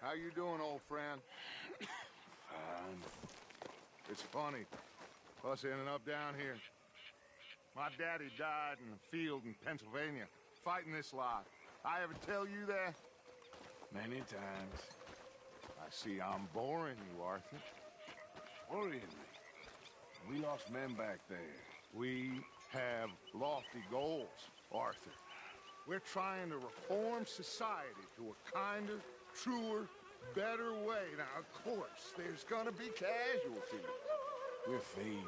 How you doing, old friend? Fine. It's funny, us ending up down here. My daddy died in the field in Pennsylvania, fighting this lot. I ever tell you that? Many times. I see I'm boring you, Arthur. Worrying me. We lost men back there. We have lofty goals, Arthur. We're trying to reform society to a kinder, truer, better way. Now, of course, there's gonna be casualties. We're thieves.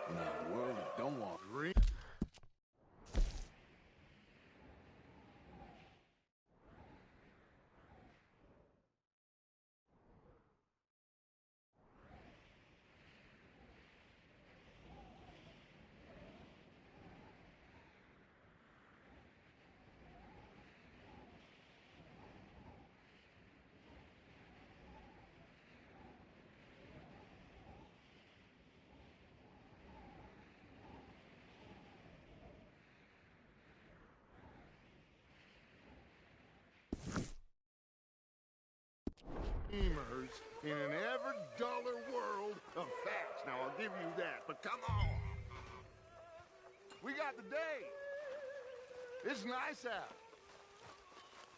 In a world that don't want Dream. In an ever duller world of facts. Now, I'll give you that, but come on. We got the day. It's nice out.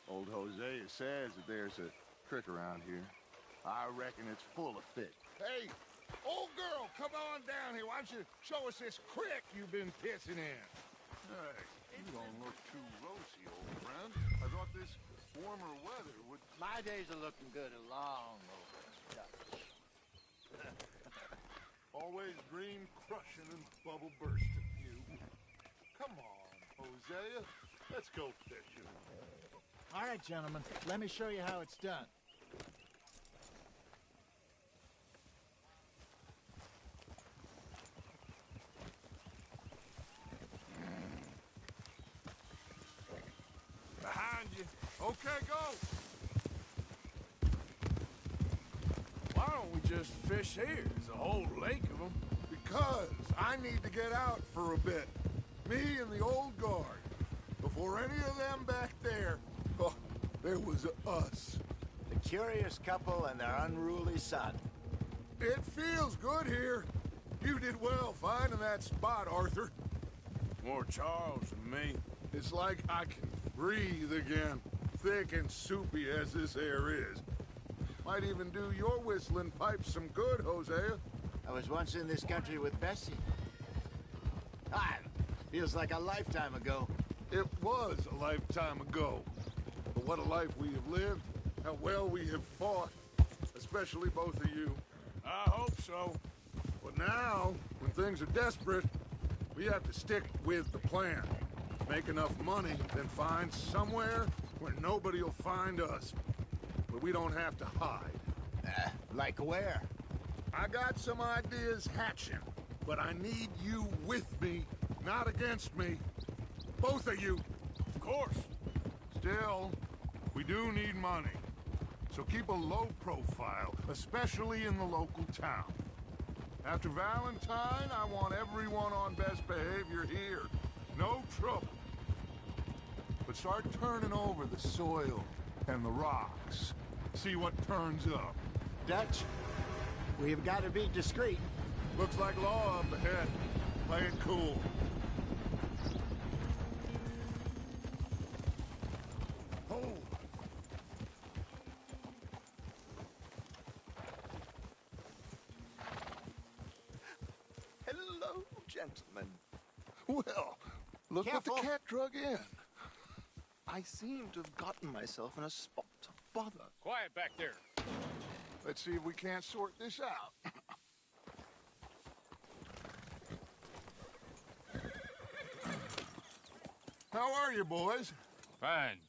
Old Hosea says that there's a creek around here. I reckon it's full of fish. Hey, old girl, come on down here. Why don't you show us this creek you've been pissing in? Hey, you don't look too rosy, old friend. I thought this warmer weather would... My days are looking good along over. Always green crushing and bubble bursting, you. Come on, Hosea. Let's go fishing. All right, gentlemen. Let me show you how it's done. Behind you. Okay, go. Why don't we just fish here? There's a whole lake of them. Because I need to get out for a bit. Me and the old guard. Before any of them back there, oh, there was us. The curious couple and their unruly son. It feels good here. You did well finding that spot, Arthur. More Charles than me. It's like I can breathe again, thick and soupy as this air is. Might even do your whistling pipes some good, Hosea. I was once in this country with Bessie. Ah, feels like a lifetime ago. It was a lifetime ago. But what a life we have lived, how well we have fought, especially both of you. I hope so. But now, when things are desperate, we have to stick with the plan. Make enough money, then find somewhere where nobody will find us. Where we don't have to hide. Like where? I got some ideas hatching, but I need you with me, not against me. Both of you. Of course. Still, we do need money. So keep a low profile, especially in the local town. After Valentine, I want everyone on best behavior here. No trouble. But start turning over the soil and the rocks. See what turns up. Dutch, we've got to be discreet. Looks like law up ahead. Play it cool. Oh. Hello, gentlemen. Well, look Careful. what the cat drug in. I seem to have gotten myself in a spot of bother. Quiet back there. Let's see if we can't sort this out. How are you, boys? Fine.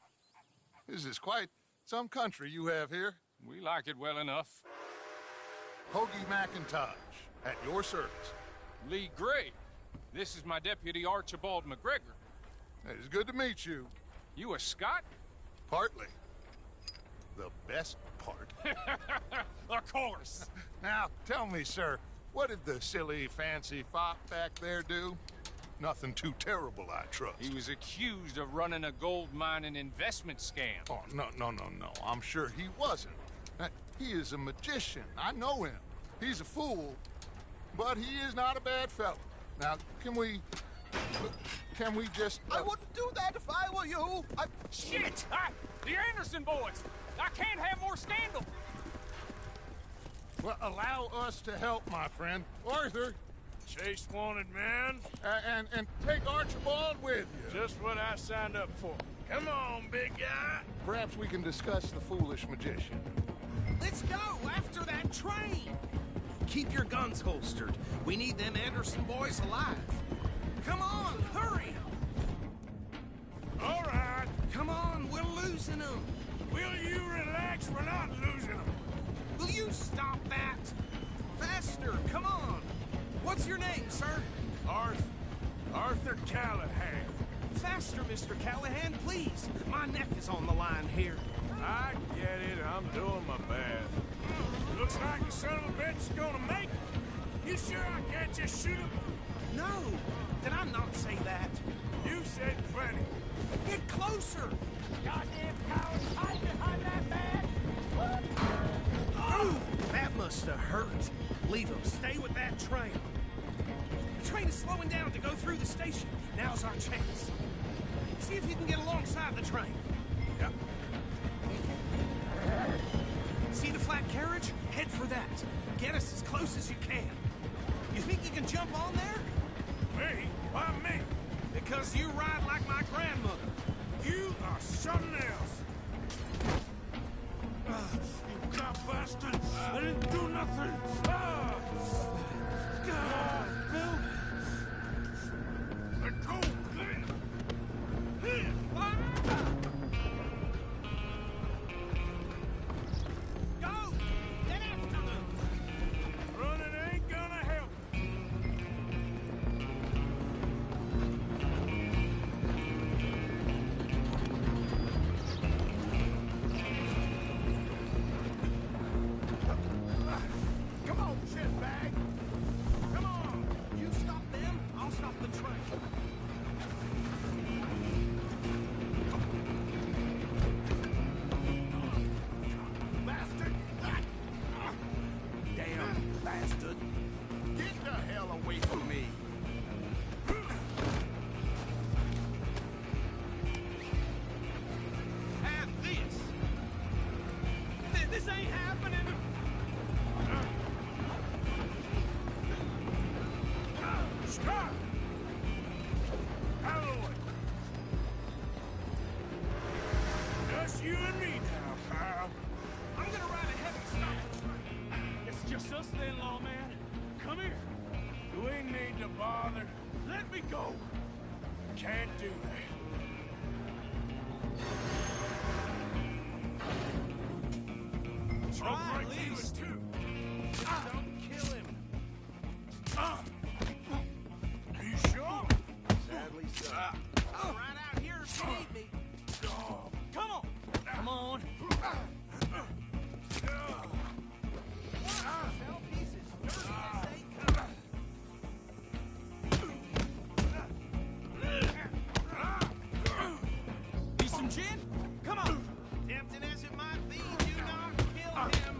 This is quite some country you have here. We like it well enough. Hoagie McIntosh, at your service. Lee Gray. This is my deputy, Archibald McGregor. It's good to meet you. You a Scot? Partly. The best part. Of course. Now, tell me, sir, what did the silly, fancy fop back there do? Nothing too terrible, I trust. He was accused of running a gold mining investment scam. Oh, no. I'm sure he wasn't. He is a magician. I know him. He's a fool, but he is not a bad fellow. Now, can we just... I wouldn't do that if I were you. Shit! The Anderson boys! I can't have more scandal! Well, allow us to help, my friend. Arthur. Chase wanted man. And take Archibald with you. Just what I signed up for. Come on, big guy. Perhaps we can discuss the foolish magician. Let's go after that train. Keep your guns holstered. We need them Anderson boys alive. Come on, hurry. All right. Come on, we're losing them. Will you relax? We're not losing them. Will you stop that? Faster, come on. What's your name, sir? Arthur Callahan. Faster, Mr. Callahan, please. My neck is on the line here. I get it. I'm doing my best. Looks like the son of a bitch is gonna make it. You sure I can't just shoot him? No, did I not say that? You said plenty. Get closer. Goddamn cowards, hide behind that bag! Oh, that must have hurt. Leave him. Stay with that train. The train is slowing down to go through the station. Now's our chance. See if you can get alongside the train. Yep. See the flat carriage? Head for that. Get us as close as you can. You think you can jump on there? Me? Why me? Because you ride like my grandmother. You are something else. You cop bastard! I didn't do nothing! Bill! Let go! Go! Get after them! Running ain't gonna help. Come on, shitbag. Come on! You stop them, I'll stop the train. Bastard. Damn bastard. Get the hell away from me. Have this! This ain't happening! Stop! Out of the way. Just you and me now, pal. I'm gonna ride a heavy stop. It's just us then, lawman. Come here. You ain't need to bother. Let me go. Can't do that. Try Look at like you was least. too. Don't kill him. Are you sure? Sadly so. I'll ride out here if you need me. Come on. Come on. Tell pieces dirty as they come. Need some gin? Come on. Tempting as it might be, do not kill him.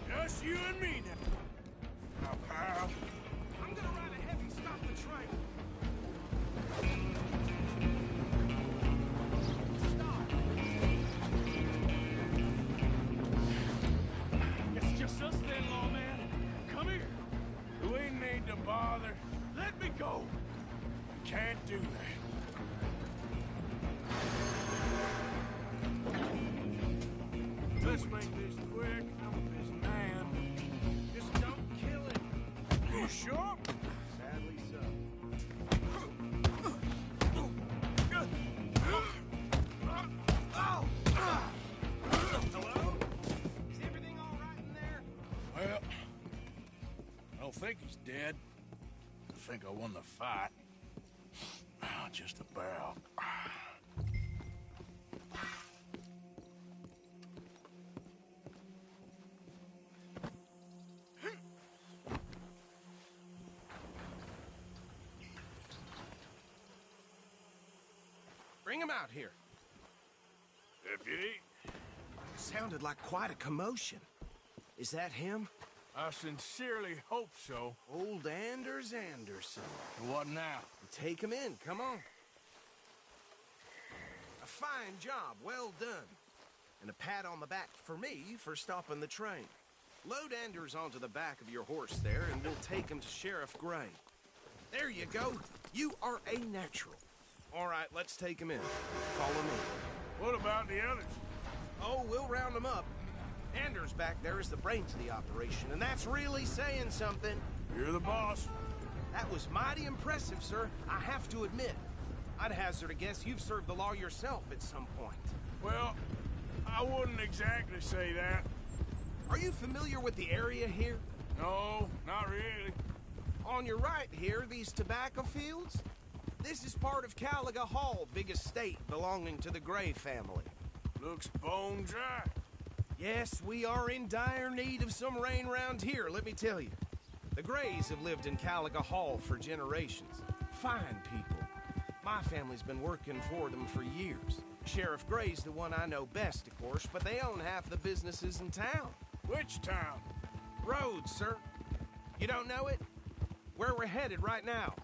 Just you and me now. Now, pal. I'm gonna ride a heavy stop the train. Stop. It's just us then, lawman. Come here. You ain't need to bother. Let me go. Can't do that. Let's make this quick. I'm a busy man. Just don't kill him. You sure? Sadly so. think he's dead. I think I won the fight. Just about. Bring him out here. Deputy? Sounded like quite a commotion. Is that him? I sincerely hope so. Old Anders Anderson. What now? Take him in, come on. A fine job, well done. And a pat on the back for me for stopping the train. Load Anders onto the back of your horse there, and we'll take him to Sheriff Gray. There you go. You are a natural. All right, let's take him in. Follow me. What about the others? Oh, we'll round them up. Anders back there is the brains of the operation, and that's really saying something. You're the boss. That was mighty impressive, sir. I have to admit. I'd hazard a guess you've served the law yourself at some point. Well, I wouldn't exactly say that. Are you familiar with the area here? No, not really. On your right here, these tobacco fields? This is part of Caliga Hall, big estate belonging to the Gray family. Looks bone dry. Yes, we are in dire need of some rain round here, let me tell you. The Grays have lived in Caliga Hall for generations. Fine people. My family's been working for them for years. Sheriff Gray's the one I know best, of course, but they own half the businesses in town. Which town? Rhodes, sir. You don't know it? Where we're headed right now.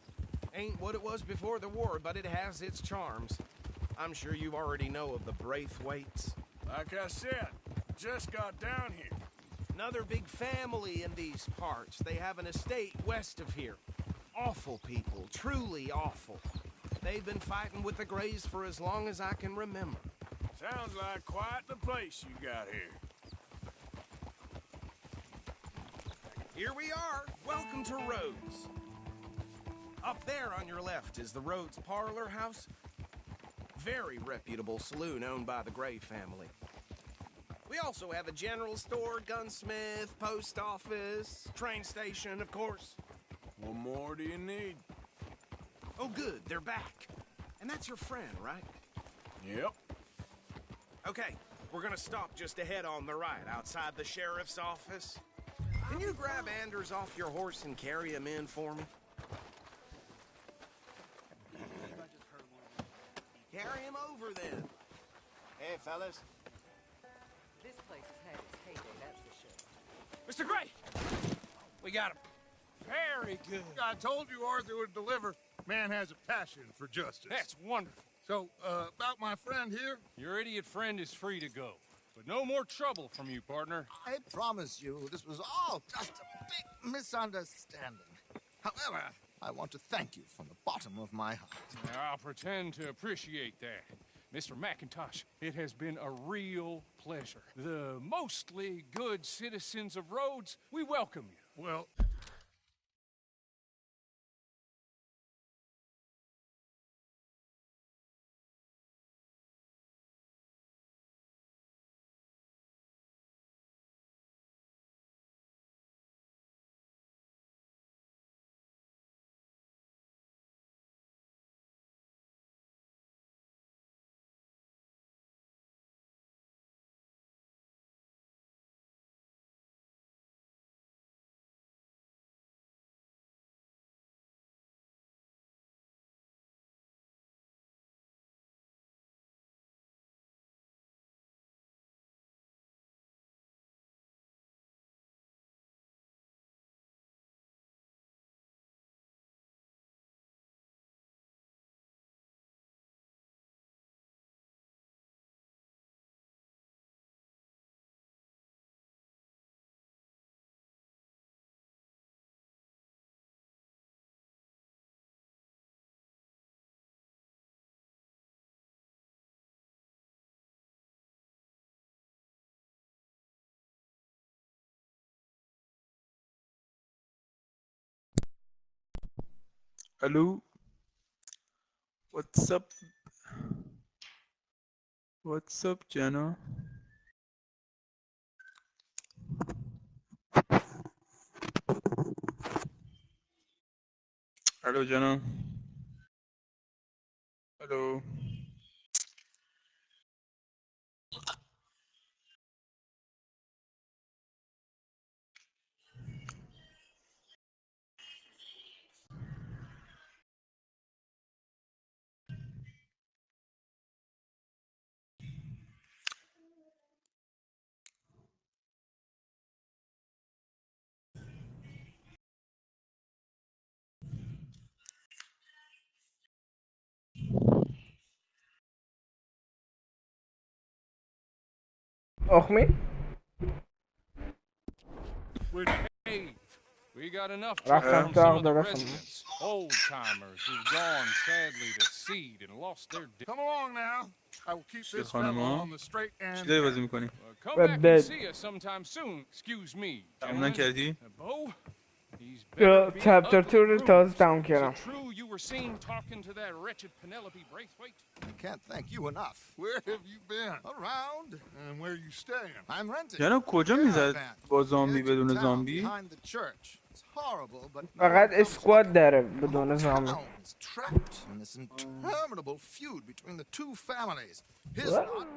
Ain't what it was before the war, but it has its charms. I'm sure you already know of the Braithwaites. Like I said, just got down here. Another big family in these parts. They have an estate west of here. Awful people, truly awful. They've been fighting with the Grays for as long as I can remember. Sounds like quite the place you got here. Here we are. Welcome to Rhodes. Up there on your left is the Rhodes Parlor House. Very reputable saloon owned by the Gray family. We also have a general store, gunsmith, post office, train station, of course. What more do you need? Oh, good, they're back. And that's your friend, right? Yep. Okay, we're gonna stop just ahead on the right, outside the sheriff's office. Can you grab Anders off your horse and carry him in for me? Carry him over, then. Hey, fellas. This place has had its heyday, that's for sure. Mr. Gray! We got him. Very good. I told you Arthur would deliver. Man has a passion for justice. That's wonderful. So, about my friend here? Your idiot friend is free to go. But no more trouble from you, partner. I promise you, this was all just a big misunderstanding. However, I want to thank you from the bottom of my heart. I'll pretend to appreciate that. Mr. McIntosh, it has been a real pleasure. The mostly good citizens of Rhodes, we welcome you. Well, Hello, what's up? What's up, Jenna? الو جناب. الو. تخمی We're behaved. We got enough trouble رفتم from تو some آق of the درستم. residents, old timers who've gone sadly to seed and lost their. Come along now. I will keep چه this fella خانما؟ on the straight چی and داری narrow. بازی میکنی؟ Come Red back Dead. and see us sometime soon. Excuse me, تموم gentlemen. نکردی؟ Bo, he's یا better be چپتر ugly 2 رو تازه bruised. تموم Is کردم. it true you were seen talking to that wretched Penelope Braithwaite? I can't thank you enough. Where have you been? Around. And where are you staying? I'm renting. جناب کجا میزد Caravan. با زامبی Headed to بدون town زامبی؟ behind the church. It's horrible, but no فقط one comes اسکواد looking. داره The بدون whole زامبی. town is trapped in this interminable feud between the two families. His lot.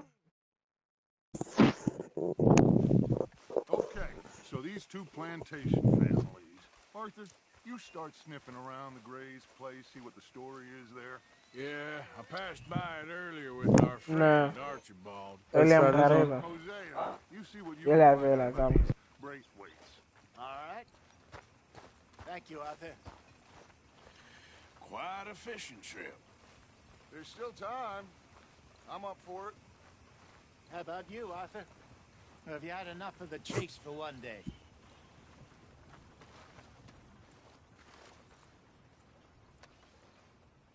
Okay, so these two plantation families. Arthur, you start sniffing around the Gray's place, see what the story is there. Yeah, I passed by it earlier with our No. friend Archibald. خیلی هم سرده غریبه. Hosea, you see what you یه can لحظه find یه out لحظه about these Braithwaites. All right. Thank you, Arthur. Quite a fishing trip. There's still time. I'm up for it. How about you, Arthur? Or have you had enough of the chase for one day?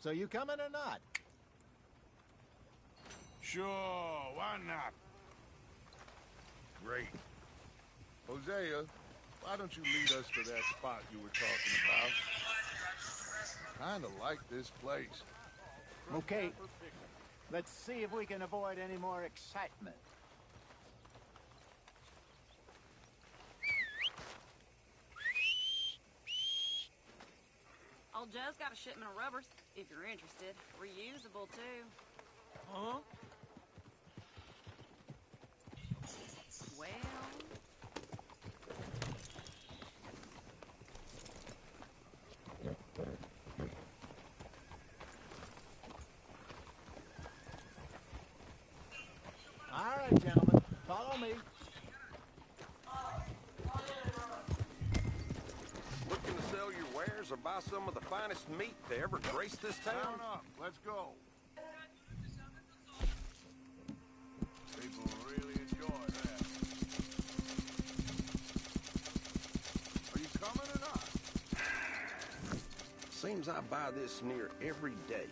So you coming or not? Sure, why not? Great. Hosea, why don't you lead us to that spot you were talking about? Kinda like this place. Okay. Let's see if we can avoid any more excitement. Old Joe's got a shipment of rubbers, if you're interested. Reusable, too. Huh? Well... All right, gentlemen. Follow me. Looking to sell your wares or buy some of the finest meat to ever grace this town? Down up. Let's go. People really enjoy that. Are you coming or not? Seems I buy this near every day.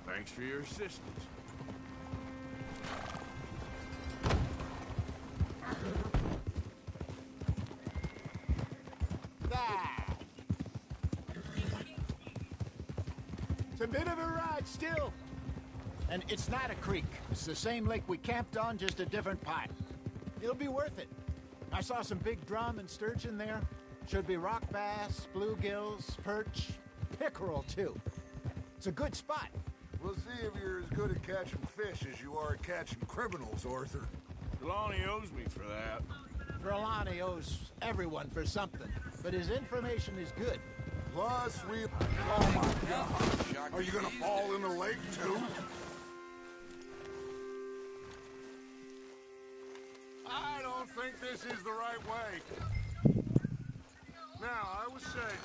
Thanks for your assistance. That. It's a bit of a ride still. And it's not a creek. It's the same lake we camped on, just a different part. It'll be worth it. I saw some big drum and sturgeon there. Should be rock bass, bluegills, perch, pickerel too. It's a good spot. We'll see if you're as good at catching fish as you are at catching criminals, Arthur. Trelawney owes me for that. Trelawney owes everyone for something, but his information is good. Plus, oh my God. Are you gonna fall in the lake, too? I don't think this is the right way. Now, I was saying...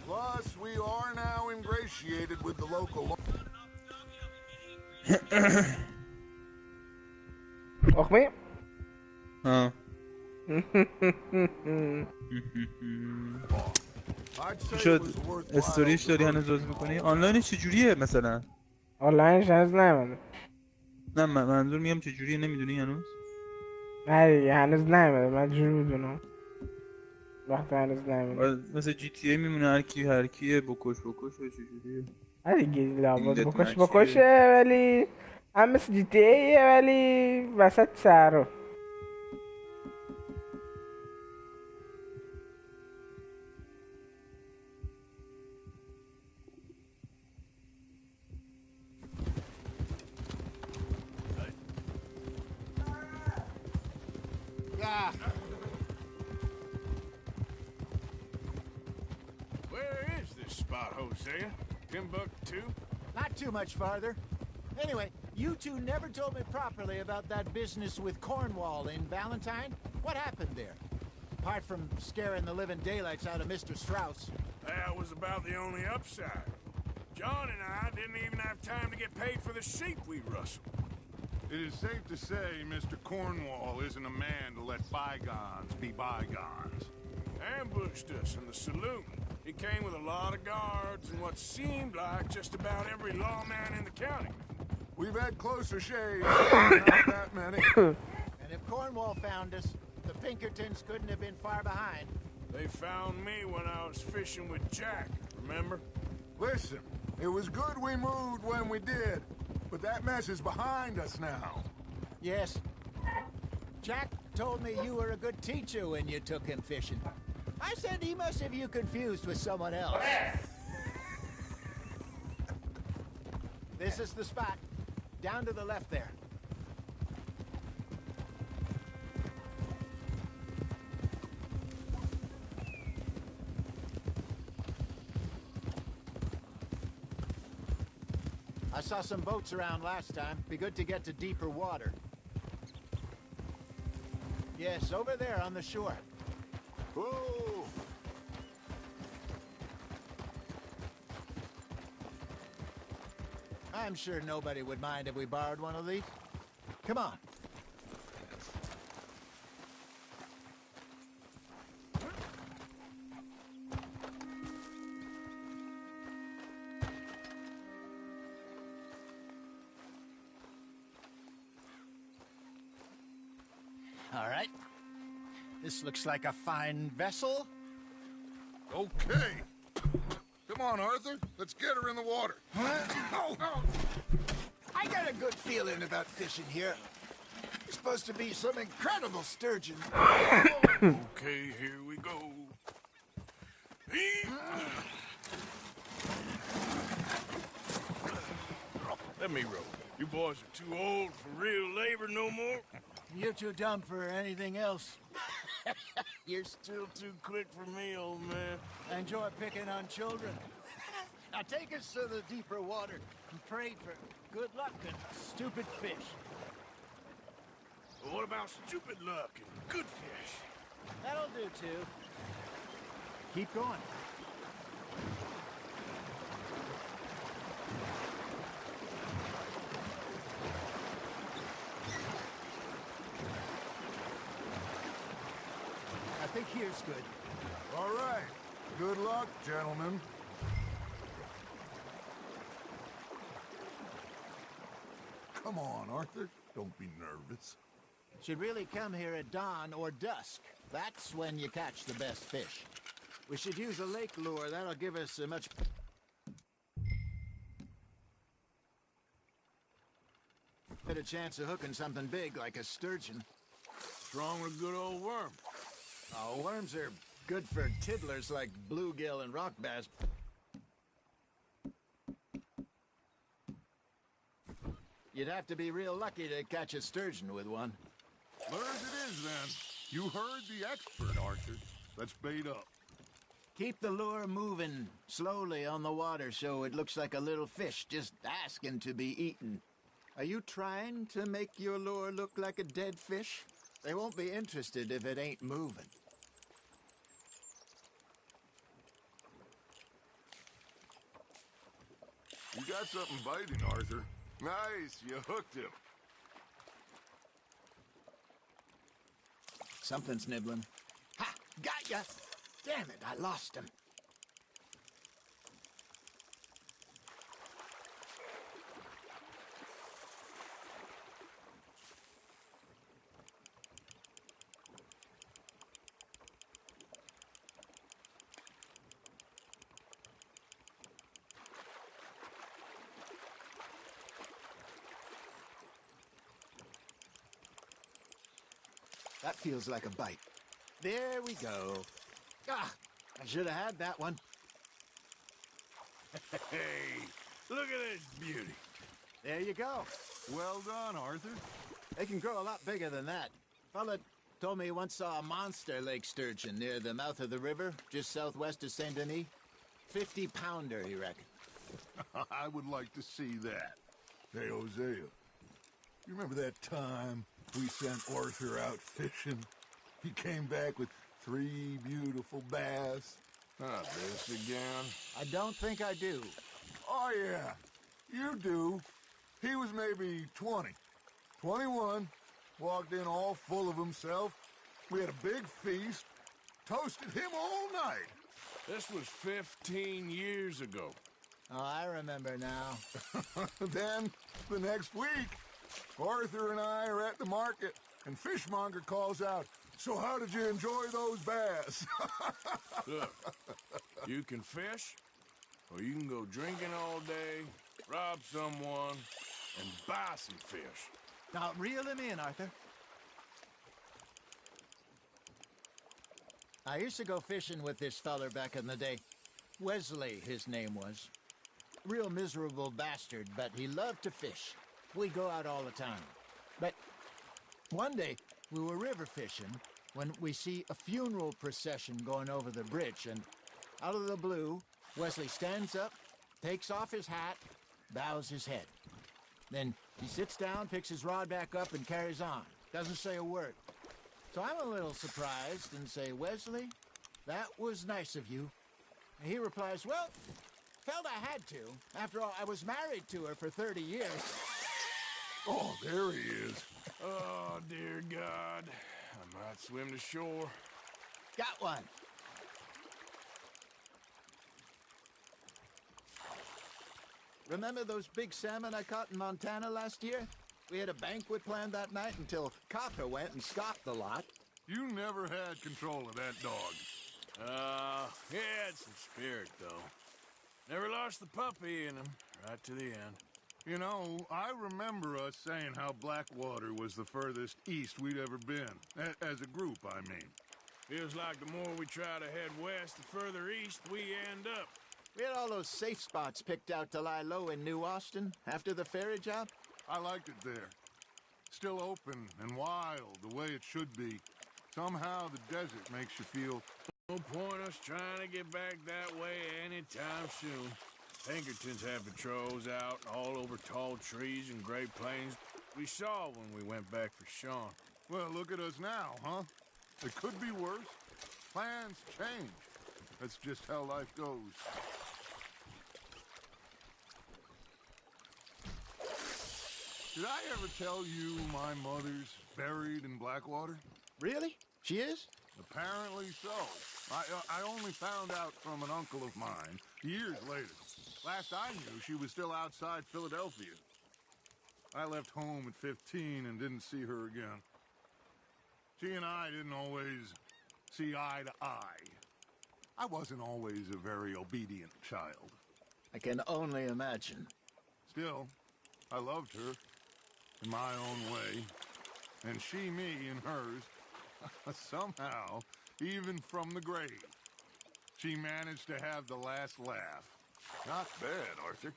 Plus, we are now ingratiated with the local... تخمی ها I'd say شد it was worthwhile استوریش داری هنوز بازی میکنی؟ آنلاینش چجوریه مثلا؟ آنلاینش هنوز نیومده. نه منظور میگم چجوریه نمیدونی هنوز؟ نه دیگه هنوز نیومده. من جور میدونم وقتی هنوز نیومده. مثل جی تی ای میمونه هر کیه بکش و چجوریه؟ نه دیگه لابد این بکشه دتمچیه. ولی هم مثل جی تی ایه ولی وسط صحرا. Ah. Where is this spot, Hosea? Timbuktu? Not too much farther. Anyway, you two never told me properly about that business with Cornwall in Valentine. What happened there? Apart from scaring the living daylights out of Mr. Strauss. That was about the only upside. John and I didn't even have time to get paid for the sheep we rustled. It is safe to say Mr. Cornwall isn't a man to let bygones be bygones. Ambushed us in the saloon. He came with a lot of guards and what seemed like just about every lawman in the county. We've had closer shaves, not that many. And if Cornwall found us, the Pinkertons couldn't have been far behind. They found me when I was fishing with Jack, remember? Listen, it was good we moved when we did, but that mess is behind us now. Yes. Jack told me you were a good teacher when you took him fishing. I said he must have you confused with someone else. This is the spot. Down to the left there. I saw some boats around last time. Be good to get to deeper water. Yes, over there on the shore. Whoa! I'm sure nobody would mind if we borrowed one of these. Come on. All right. This looks like a fine vessel. Okay. Come on, Arthur. Let's get her in the water. Oh. I got a good feeling about fishing here. It's supposed to be some incredible sturgeon. Okay, here we go. Let me row. You boys are too old for real labor no more. You're too dumb for anything else. You're still too quick for me, old man. I enjoy picking on children. Now take us to the deeper water and pray for good luck and stupid fish. But what about stupid luck and good fish? That'll do, too. Keep going. I think here's good. All right. Good luck, gentlemen. Come on, Arthur. Don't be nervous. Should really come here at dawn or dusk. That's when you catch the best fish. We should use a lake lure. That'll give us a much better chance of hooking something big like a sturgeon. Strong with a good old worm. Oh, worms are good for tiddlers like bluegill and rock bass. You'd have to be real lucky to catch a sturgeon with one. Lure as it is, then. You heard the expert, Arthur. Let's bait up. Keep the lure moving slowly on the water so it looks like a little fish just asking to be eaten. Are you trying to make your lure look like a dead fish? They won't be interested if it ain't moving. You got something biting, Arthur. Nice, you hooked him. Something's nibbling. Ha! Got ya! Damn it, I lost him. That feels like a bite. There we go. Ah, I should have had that one. Hey, look at this beauty. There you go. Well done, Arthur. They can grow a lot bigger than that. Fella, Told me he once saw a monster lake sturgeon near the mouth of the river, just southwest of Saint Denis. 50-pounder, he reckoned. I would like to see that. Hey, Hosea, you remember that time we sent Arthur out fishing? He came back with 3 beautiful bass. Not this again. I don't think I do. Oh, yeah, you do. He was maybe 20, 21, walked in all full of himself. We had a big feast, toasted him all night. This was 15 years ago. Oh, I remember now. Then, the next week, Arthur and I are at the market, and Fishmonger calls out, "So how did you enjoy those bass?" Look, you can fish, or you can go drinking all day, rob someone, and buy some fish. Now, reel him in, Arthur. I used to go fishing with this feller back in the day. Wesley, his name was. Real miserable bastard, but he loved to fish. We go out all the time. But one day, we were river fishing when we see a funeral procession going over the bridge, and out of the blue, Wesley stands up, takes off his hat, bows his head. Then he sits down, picks his rod back up, and carries on. Doesn't say a word. So I'm a little surprised and say, "Wesley, that was nice of you." And he replies, "Well, felt I had to. After all, I was married to her for 30 years. Oh, there he is. Oh, dear God. I might swim to shore. Got one. Remember those big salmon I caught in Montana last year? We had a banquet planned that night until Copper went and scoffed the lot. You never had control of that dog. He had some spirit, though. Never lost the puppy in him, right to the end. You know, I remember us saying how Blackwater was the furthest east we'd ever been. As a group, I mean. Feels like the more we try to head west, the further east we end up. We had all those safe spots picked out to lie low in New Austin after the ferry job. I liked it there. Still open and wild, the way it should be. Somehow the desert makes you feel... No point us trying to get back that way anytime soon. Pinkertons have patrols out all over tall trees and Great Plains. We saw when we went back for Sean. Well, look at us now, huh? It could be worse. Plans change. That's just how life goes. Did I ever tell you my mother's buried in Blackwater? Really? She is? Apparently so. I only found out from an uncle of mine years later. Last I knew, she was still outside Philadelphia. I left home at 15 and didn't see her again. She and I didn't always see eye to eye. I wasn't always a very obedient child. I can only imagine. Still, I loved her in my own way, and she me in hers. Somehow, even from the grave, she managed to have the last laugh. Not bad, Arthur.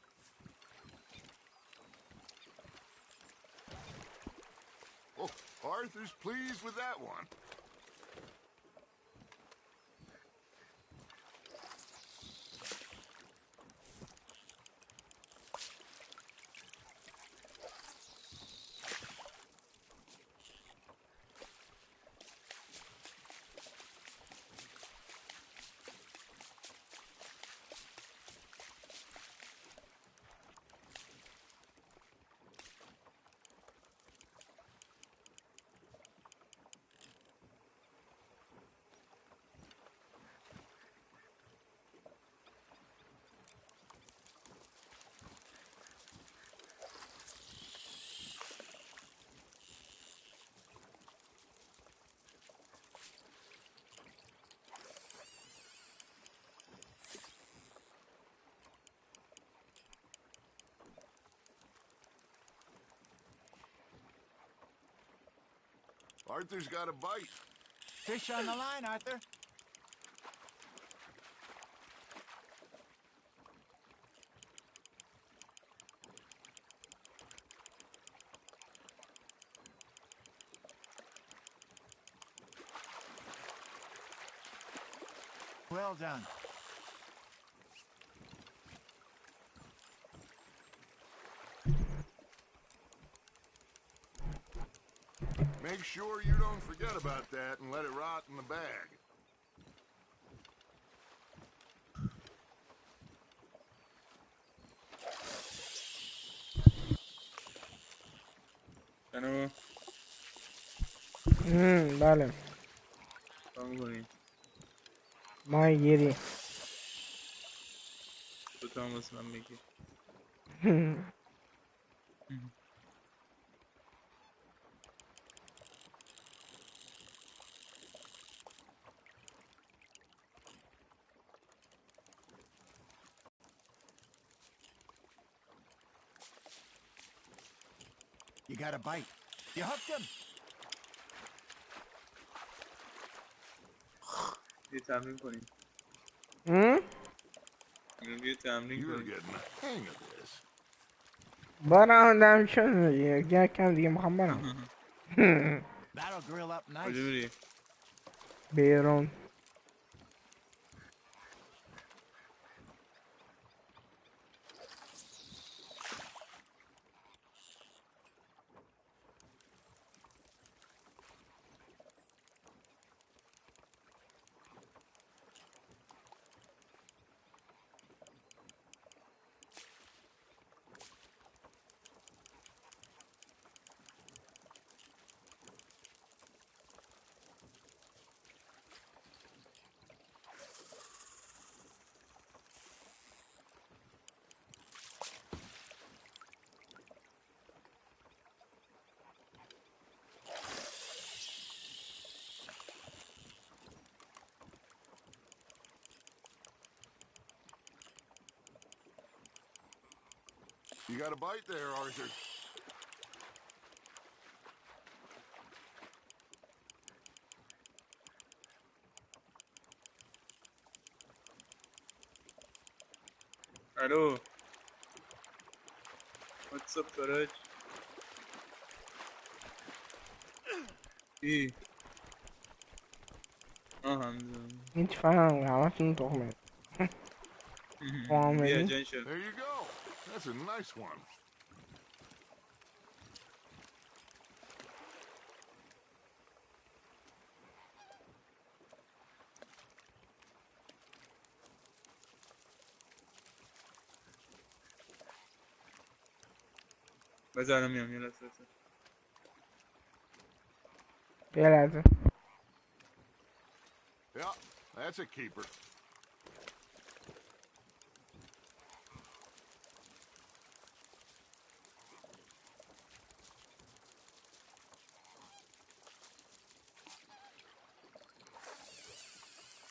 Oh, Arthur's pleased with that one. Arthur's got a bite. Fish on the line, Arthur. Well done. Make sure you don't forget about that and let it rot in the bag. منو بله کام کنیم ما گیری تو تا هم واسه من بگیر You got a bite. You hooked him. بیا تمرین کنیم بیا تمرین You're کنیم getting the hang of this. برم دم شد یه کم دیگه میخوام برم That'll grill up nice. کجا بری؟ بیرون You got a bite there, Arthur. الو واتساپ فرج ای همزه هیچ فهم همتون تخمه بیا جان شد There you go. That's a nice one. بذارم میام یه لحظه یه لحظه Yeah, that's a keeper.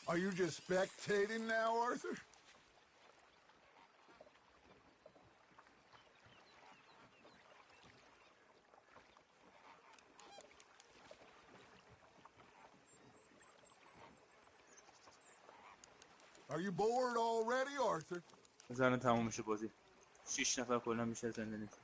Are you just spectating now, Arthur? Are you bored already, Arthur? بذارم تموم میشه بازی 6 نفر کلا بیشتر زنده نیست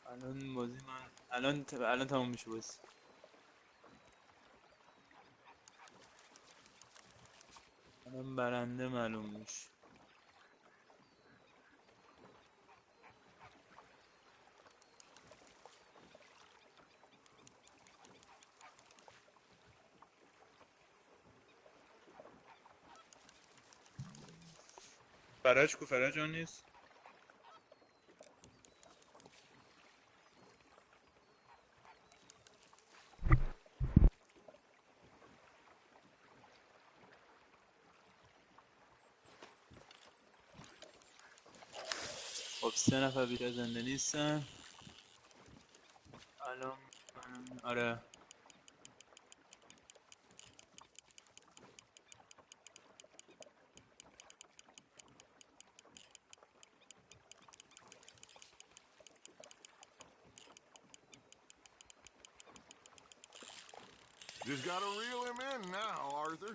الان بازی من الان تموم میشه بازی الان برنده معلوم میشه فرج کو فرج آن نیست خب 3 نفر بیشتر زنده نیستن الان آره Just gotta reel him in now, Arthur.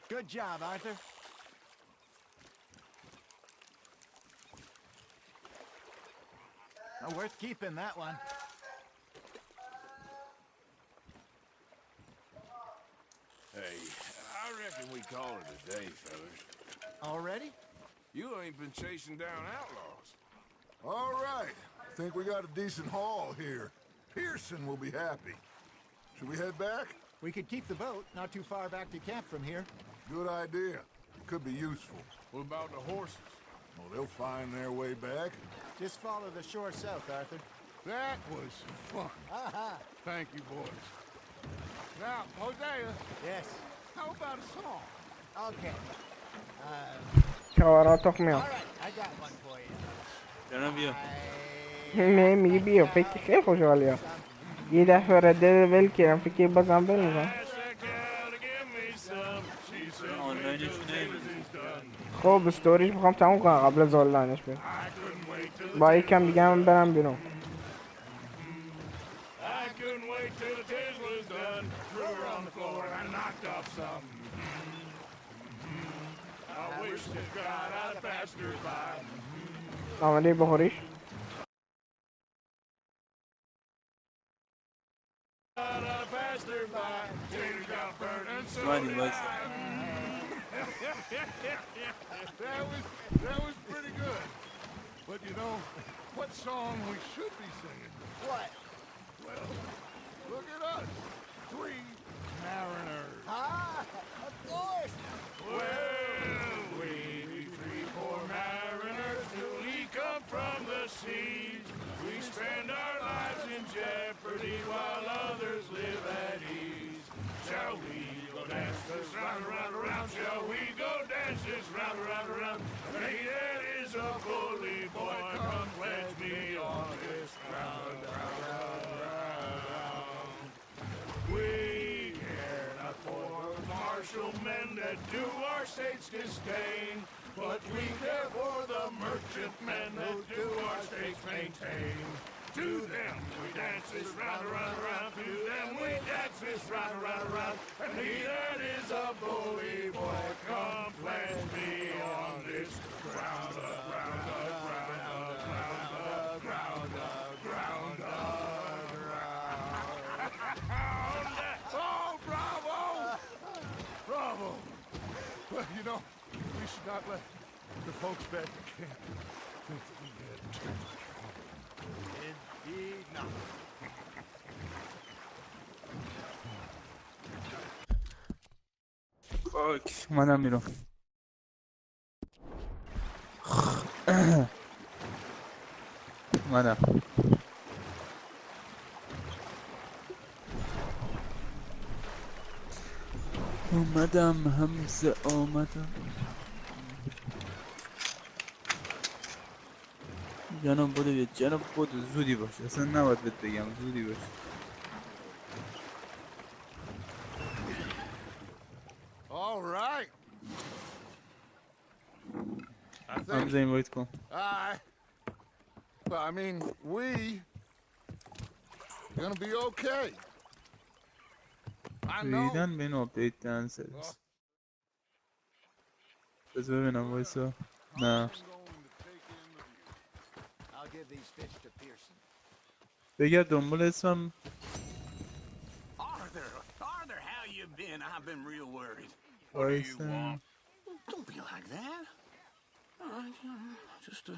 Good job, Arthur. Oh, worth keeping, that one. Hey, I reckon we call it a day, fellas. Already? You ain't been chasing down outlaws. All right. Think we got a decent haul here. Pearson will be happy. Should we head back? We could keep the boat not too far back to camp from here. Good idea. Could be useful. What about the horses? Well, they'll find their way back. Just follow the shore south, Arthur. That was fun. Aha! Thank you, boys. Now, Hosea, Yes. how about a song? Okay. شوارع تخمي All right, I got one for you. جانم بیا میگی بیا فکر خیلی خوشحالیم یه دفعه رده ول کردم فکر بازم ول میکنم آنلاینش خب استوریش میخوام تموم کنم قبل از آنلاینش برم با یکم دیگه هم برم بیرون I couldn't wait till the tiz was done. Threw her on the floor and I knocked off some. I wish to God I'd passed her by. آمده بخوریش I passed her by. Tater got burnt and so من did وایسا I. That was pretty good. But you know, what song we should be singing? What? Well, look at us. 3 mariners. Ah, of course. Well, we 3 poor mariners newly come from the seas. We spend our lives in jeopardy while others live at ease. Shall we go dance this round, around, around? Shall we go dance this round, around, around? Hey, that is a bully boy. Come pledge me on this round, round, round, round. We care not for martial men that do our state's disdain, but we care for the merchant men that do our state's maintain. To them we dance this round, around, around. To them we dance this round, around, around. And he that is a bully boy, come pledge me on this ground up, ground up, ground up, ground up, ground up, ground up, ground up. Oh, bravo! Bravo! Well, you know, we should not let the folks back at camp think that we had too much fun. Indeed not. فاک منم میرم منم اومدم همزه آمدم جناب بوده بیا جناب بوده زودی باشه اصلا نباید بهت بگم زودی باشه All right. I همزه think اینوایت کن I mean, we gonna be okay. I know. ریدن به این آپدیت دهن سرویس بذار ببینم وایسا نه I'll give these fish to Pearson. بگرد دنبال اسمم Arthur, how you been? I've been real worried. وایسا Don't be like that. Just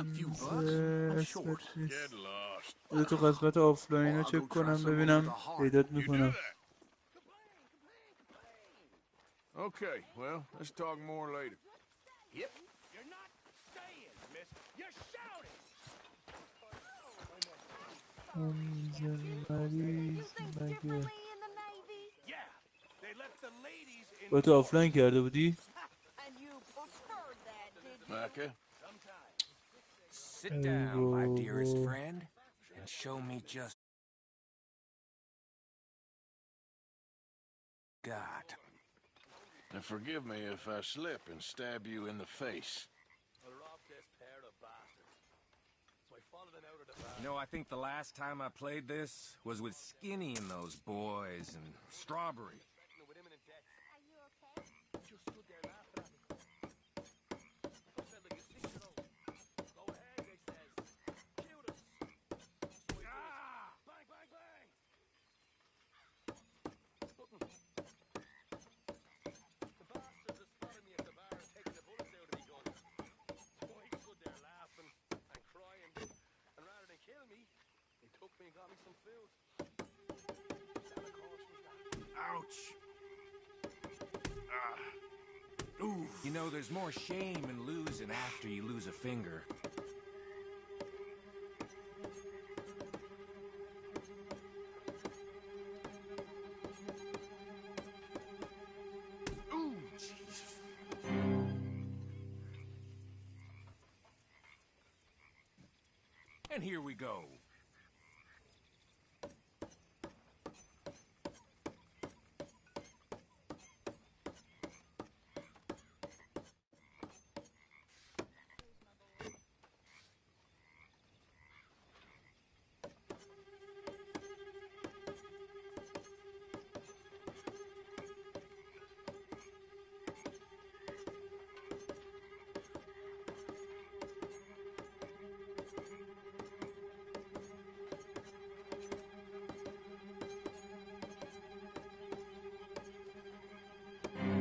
a few bucks. I'm short. Get lost. بذار تو قسمت آفلاین رو چک کنم ببینم پیدات میکنم Okay, well, let's talk more later. Yep. You're not staying, miss. You're shouting! Yeah, they left the ladies in با تو آفلاین کرده بودی؟ And you preferred that, did you? Micah? Sit down, my dearest friend, and show me just God. And forgive me if I slip and stab you in the face. You know, I think the last time I played this was with Skinny and those boys and Strawberry. Ouch. Ooh. You know, there's more shame in losing after you lose a finger. Ooh, Jesus. And here we go.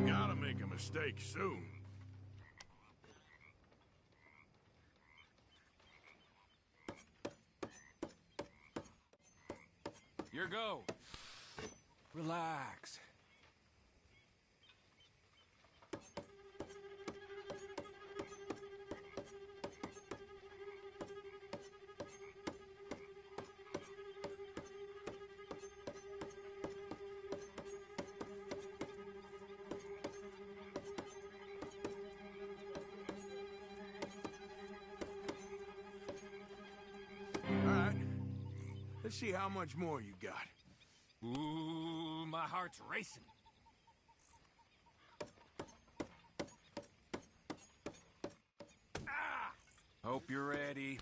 You gotta make a mistake soon. Your go. Relax. All right. Let's see how much more you got. Ooh, my heart's racing. Ah! Hope you're ready.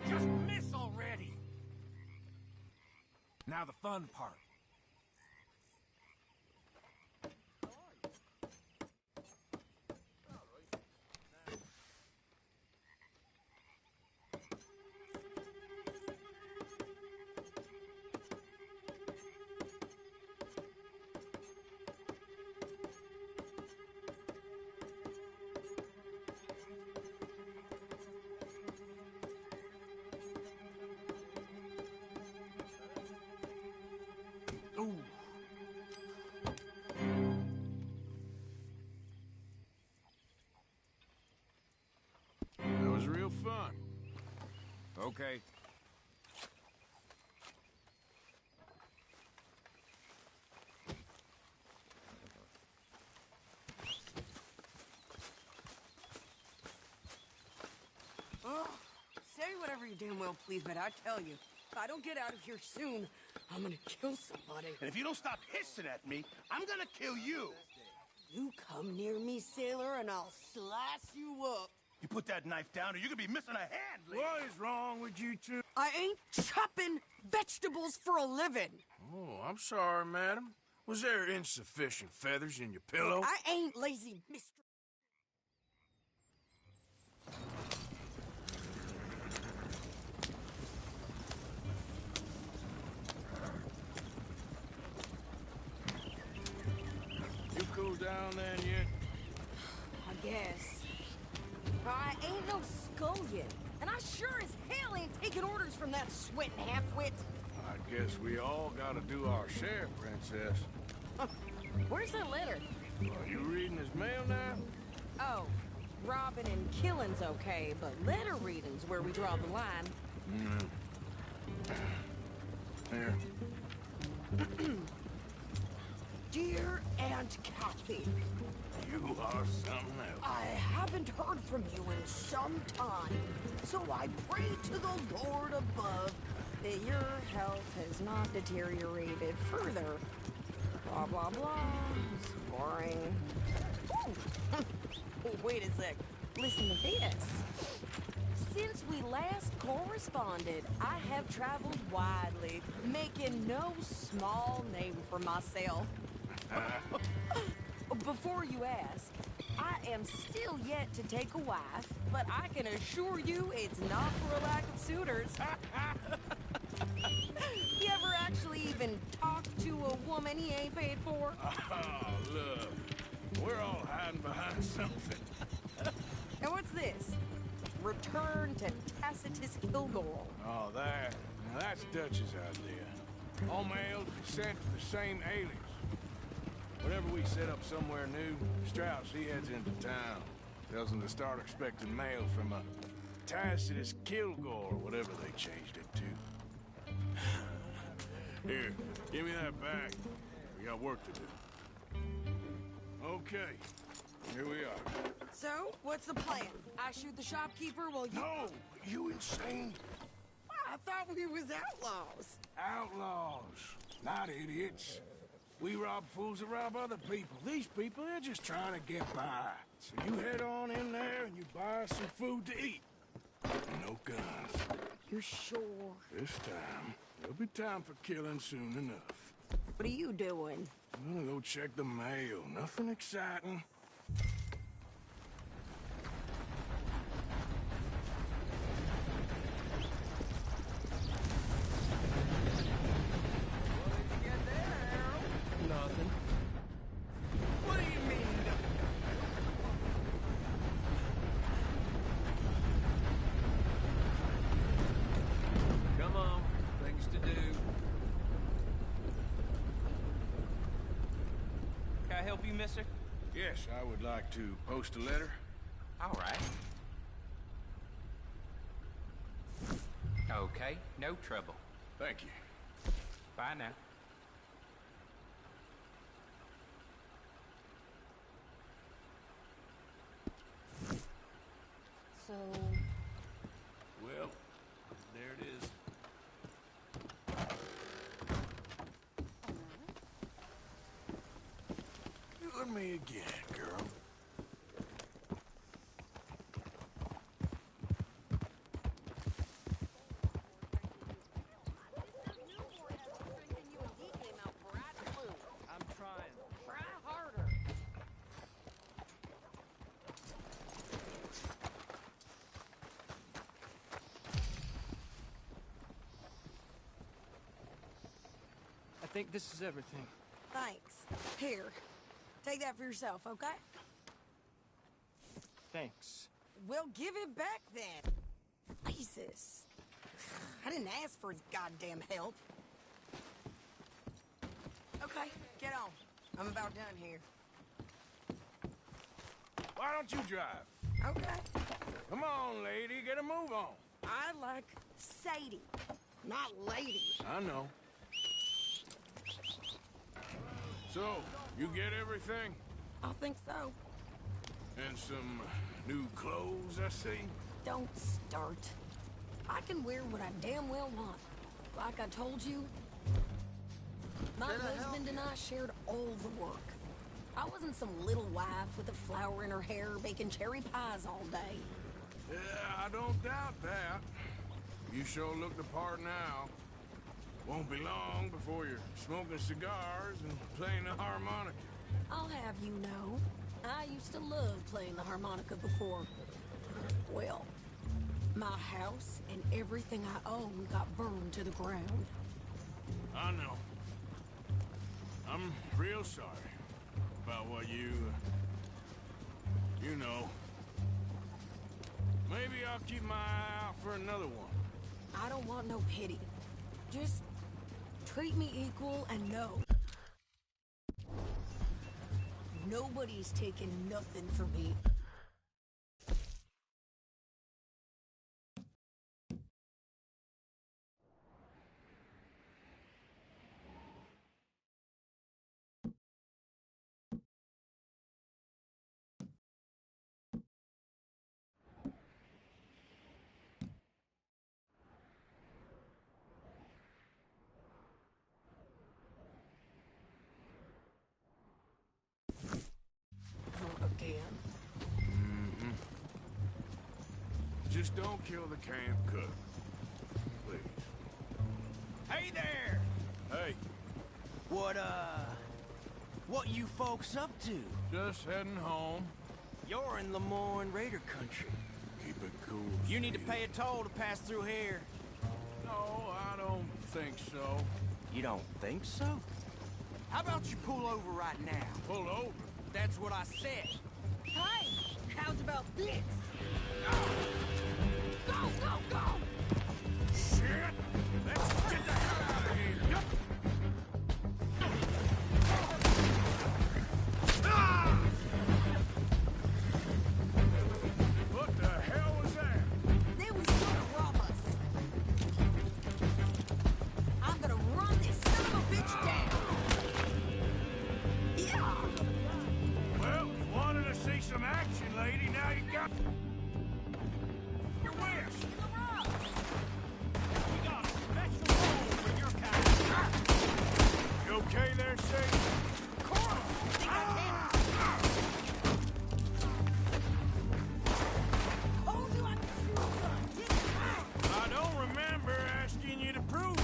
Just miss already! Now the fun part. Ooh. That was real fun. Okay. damn well please, but I tell you, if I don't get out of here soon, I'm gonna kill somebody. And if you don't stop hissing at me, I'm gonna kill you. You come near me, sailor, and I'll slice you up. You put that knife down or you're gonna be missing a hand, lady. What is wrong with you two? I ain't chopping vegetables for a living. Oh, I'm sorry, madam. Was there insufficient feathers in your pillow? I ain't lazy, mister. You cooled down then yet? I guess. I ain't no scullion, and I sure as hell ain't taking orders from that sweating half-wit. I guess we all gotta do our share, princess. Where's that letter? Are you reading his mail now? Oh, robbing and killing's okay, but letter reading's where we draw the line. Here. Dear Aunt Kathy, You are something else. I haven't heard from you in some time, so I pray to the Lord above that your health has not deteriorated further. Blah, blah, blah. It's boring. Ooh. Wait a sec. Listen to this. Since we last corresponded, I have traveled widely, making no small name for myself. Before you ask, I am still yet to take a wife, but I can assure you it's not for a lack of suitors. You ever actually even talked to a woman he ain't paid for? Oh, look. We're all hiding behind something. And what's this? Return to Tacitus Kilgore. Oh, that's Dutch's idea. All mail sent to the same alias. Whenever we set up somewhere new, Strauss, he heads into town. Tells them to start expecting mail from a Tacitus Kilgore, or whatever they changed it to. Here, give me that back. We got work to do. Okay, here we are. So, what's the plan? I shoot the shopkeeper while you... No! You insane? I thought we was outlaws. Outlaws, not idiots. We rob fools that rob other people. These people, they're just trying to get by. So you head on in there and you buy some food to eat. No guns. You sure? This time, there'll be time for killing soon enough. What are you doing? I'm gonna go check the mail. Nothing exciting. Nothing. What do you mean, nothing? Come on, things to do. Can I help you, mister? Yes, I would like to post a letter. All right. Okay, no trouble. Thank you. Bye now. So... Well, there it is. You and me again, girl. I'm trying. Try harder. I think this is everything. Thanks. Here. Take that for yourself, okay? Thanks. We'll give it back then. Jesus. I didn't ask for his goddamn help. Okay, get on. I'm about done here. Why don't you drive? Okay. Come on, lady, get a move on. I like Sadie, not lady. I know. So, you get everything? I think so. And some new clothes, I see? Don't start. I can wear what I damn well want. Like I told you, my husband and I shared all the work. I wasn't some little wife with a flower in her hair baking cherry pies all day. Yeah, I don't doubt that. You sure look the part now. Won't be long before you're smoking cigars and playing the harmonica. I'll have you know, I used to love playing the harmonica before. Well, my house and everything I owned got burned to the ground. I know. I'm real sorry about what you know. Maybe I'll keep my eye out for another one. I don't want no pity. Just treat me equal and know. Nobody's taking nothing from me. Just don't kill the camp cook. Please. Hey there! Hey. What you folks up to? Just heading home. You're in Lemoyne Raider country. Keep it cool. You need to pay a toll to pass through here. No, I don't think so. You don't think so? How about you pull over right now? Pull over? That's what I said. Hey, how's about this? Go, go, go! Shit! Let's get the hell out of here! Yup! Ah! What the hell was that? They was gonna rob us. I'm gonna run this son of a bitch down. Yeah! Well, you wanted to see some action, lady. Now you got... Okay there, Sadie? I don't remember asking you to prove it.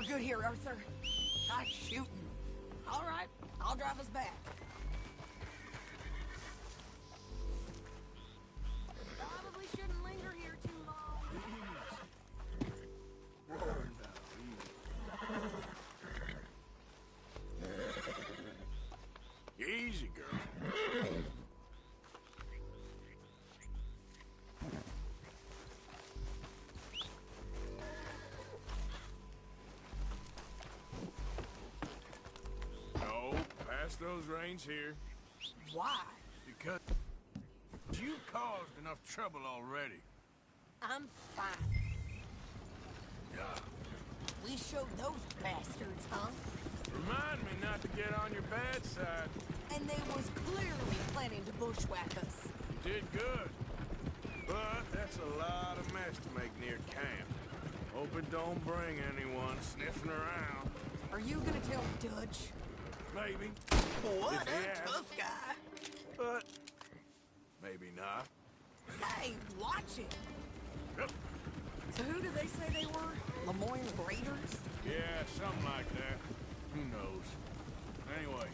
Good here, Arthur. Nice shooting. All right, I'll drive us back. Probably shouldn't linger here too long. Easy, girl. Those reins here. Why? Because you've caused enough trouble already. I'm fine. Yeah. We showed those bastards, huh? Remind me not to get on your bad side. And they was clearly planning to bushwhack us. You did good. But that's a lot of mess to make near camp. Hope it don't bring anyone sniffing around. Are you gonna tell Dutch? Maybe. What a tough guy. But maybe not. Hey, watch it. Yep. So who do they say they were? Lemoyne Raiders? Yeah, something like that. Who knows? Anyway,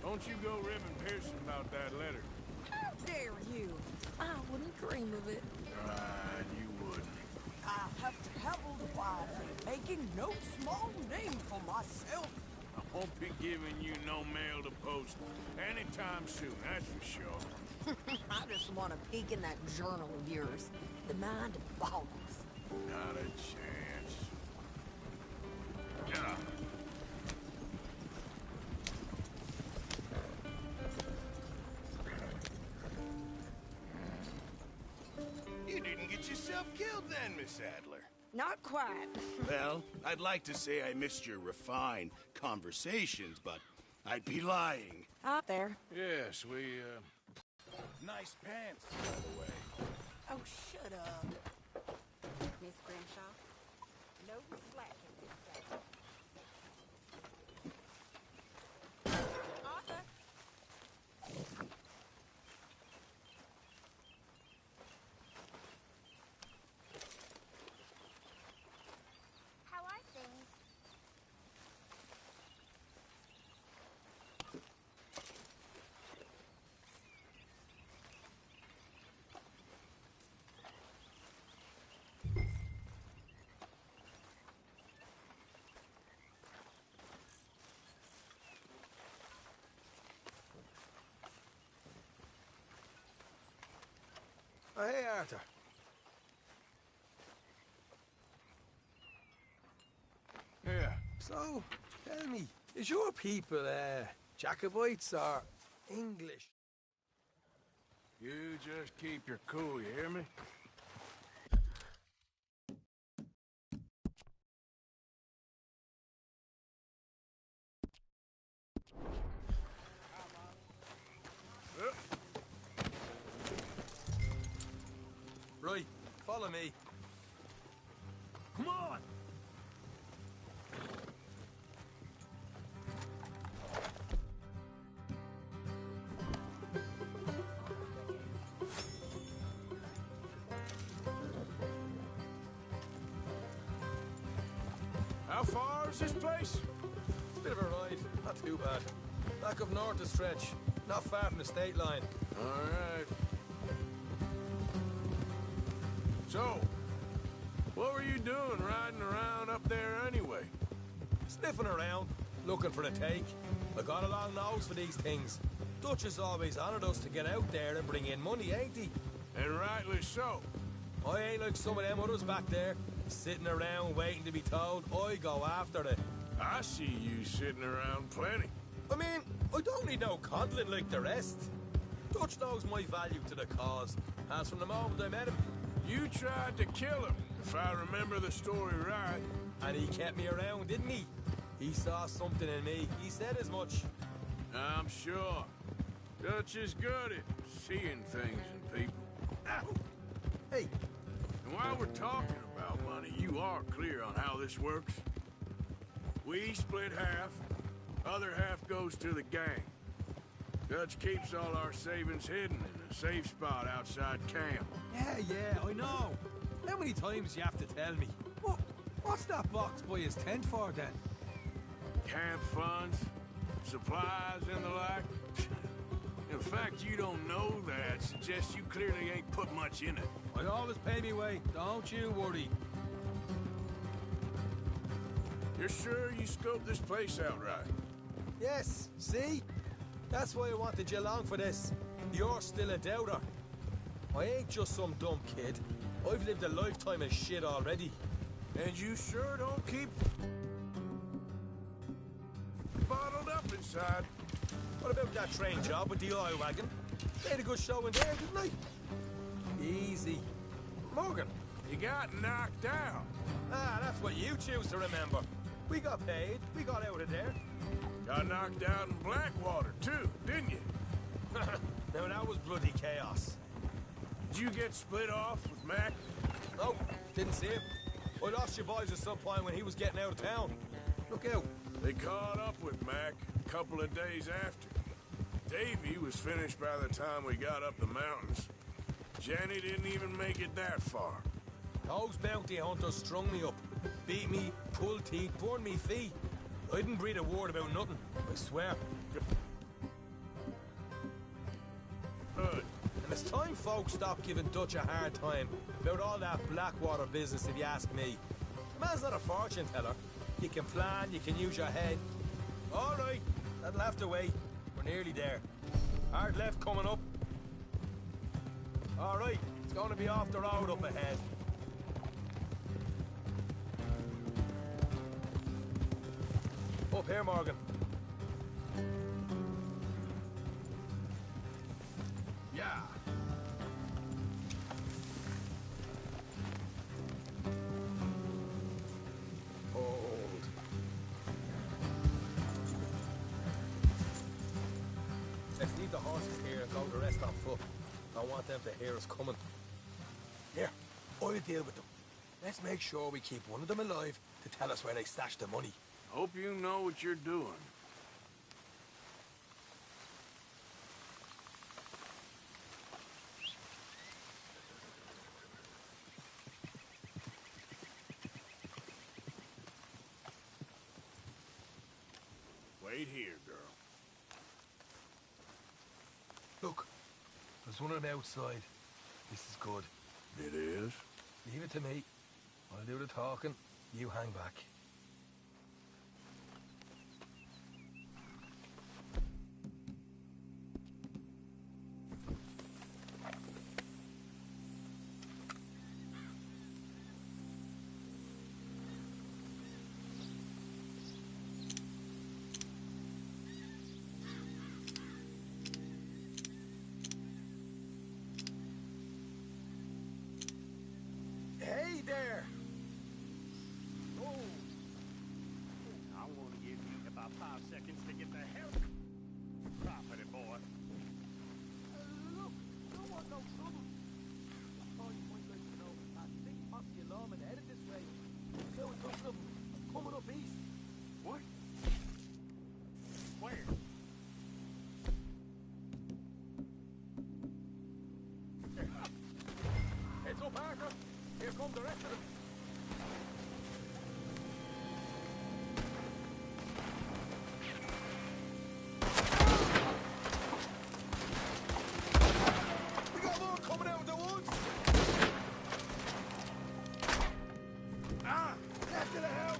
don't you go ribbing Pearson about that letter. How dare you? I wouldn't dream of it. Right, you wouldn't. I have traveled wide, making no small name looking for myself. I won't be giving you no mail to post anytime soon, that's for sure. I just want to peek in that journal of yours. The mind boggles. Not a chance. Yeah. You didn't get yourself killed then, Miss Adler. Not quite. Well, I'd like to say I missed your refined conversations, but I'd be lying. Out there. Yes, nice pants, by the way. Oh, shut up. Miss Grimshaw? No slacking this day. Arthur? How are things? Oh, hey, Arthur. Yeah. So, tell me, is your people, Jacobites or English? You just keep your cool, you hear me? Right, follow me. Come on! How far is this place? Bit of a ride, not too bad. Back up north a stretch, not far from the state line. All right. So, what were you doing riding around up there anyway? Sniffing around, looking for a take. I got a long nose for these things. Dutch has always honoured us to get out there and bring in money, ain't he? And rightly so. I ain't like some of them others back there, sitting around waiting to be told. I go after it. I see you sitting around plenty. I mean, I don't need no coddling like the rest. Dutch knows my value to the cause, as from the moment I met him. You tried to kill him, if I remember the story right. And he kept me around, didn't he? He saw something in me. He said as much. I'm sure. Dutch is good at seeing things in people. Ow. Hey. And while we're talking about money, you are clear on how this works? We split half, other half goes to the gang. Dutch keeps all our savings hidden in a safe spot outside camp. Yeah, I know. How many times you have to tell me? What's that box by his tent for, then? Camp funds, supplies, and the like. In fact, you don't know that suggests you clearly ain't put much in it. I always pay me way, don't you worry. You're sure you scoped this place out right? Yes, see? That's why I wanted you along for this. You're still a doubter. I ain't just some dumb kid. I've lived a lifetime of shit already. And you sure don't keep bottled up inside. What about that train job with the oil wagon? Made a good show in there, didn't I? Easy. Morgan. You got knocked out. Ah, that's what you choose to remember. We got paid. We got out of there. Got knocked out in Blackwater, too, didn't you? Now, that was bloody chaos. Did you get split off with Mac? No, didn't see him. I lost your boys at some point when he was getting out of town. Look out. They caught up with Mac a couple of days after. Davy was finished by the time we got up the mountains. Jenny didn't even make it that far. Those bounty hunters strung me up. Beat me, pulled teeth, burned me feet. I didn't breathe a word about nothing, I swear. Good. And it's time folks stop giving Dutch a hard time about all that Blackwater business, if you ask me. The man's not a fortune teller. You can plan, you can use your head. All right, that'll have to wait. We're nearly there. Hard left coming up. All right, it's going to be off the road up ahead. Up here, Morgan. Yeah. Hold. Let's leave the horses here and go the rest on foot. Don't want them to hear us coming. Here, I'll deal with them. Let's make sure we keep one of them alive to tell us where they stashed the money. Hope you know what you're doing. Wait here, girl. Look, there's one on the outside. This is good. It is? Leave it to me. I'll do the talking. You hang back. Hey there! Oh. I want to give you about 5 seconds to get the hell property, boy. Look, don't want no trouble. Oh, you might like to know, I think possibly a lawman headed this way. So a couple of them coming up east. What? Where? Heads up, Arthur. Here come the rest of them. We got more coming out of the woods. Left of the house.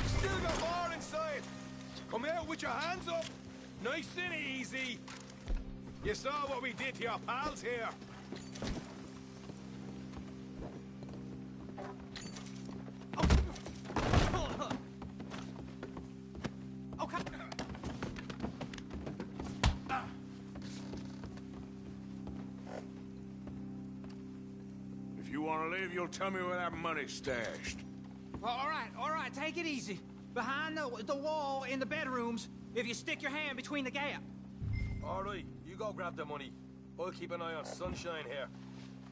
Still got more inside. Come out with your hands up. Nice and easy. You saw what we did to your pals here. Okay. If you want to leave, you'll tell me where that money's stashed. All right, take it easy. Behind the wall in the bedrooms, if you stick your hand between the gap. All right, you go grab the money. I'll keep an eye on Sunshine here.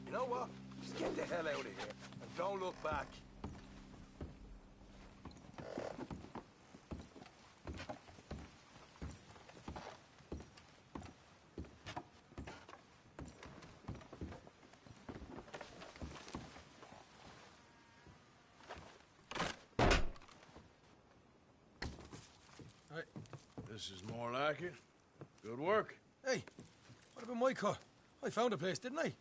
You know what? Just get the hell out of here and don't look back. This is more like it. Good work. Hey, what about my car? I found a place, didn't I?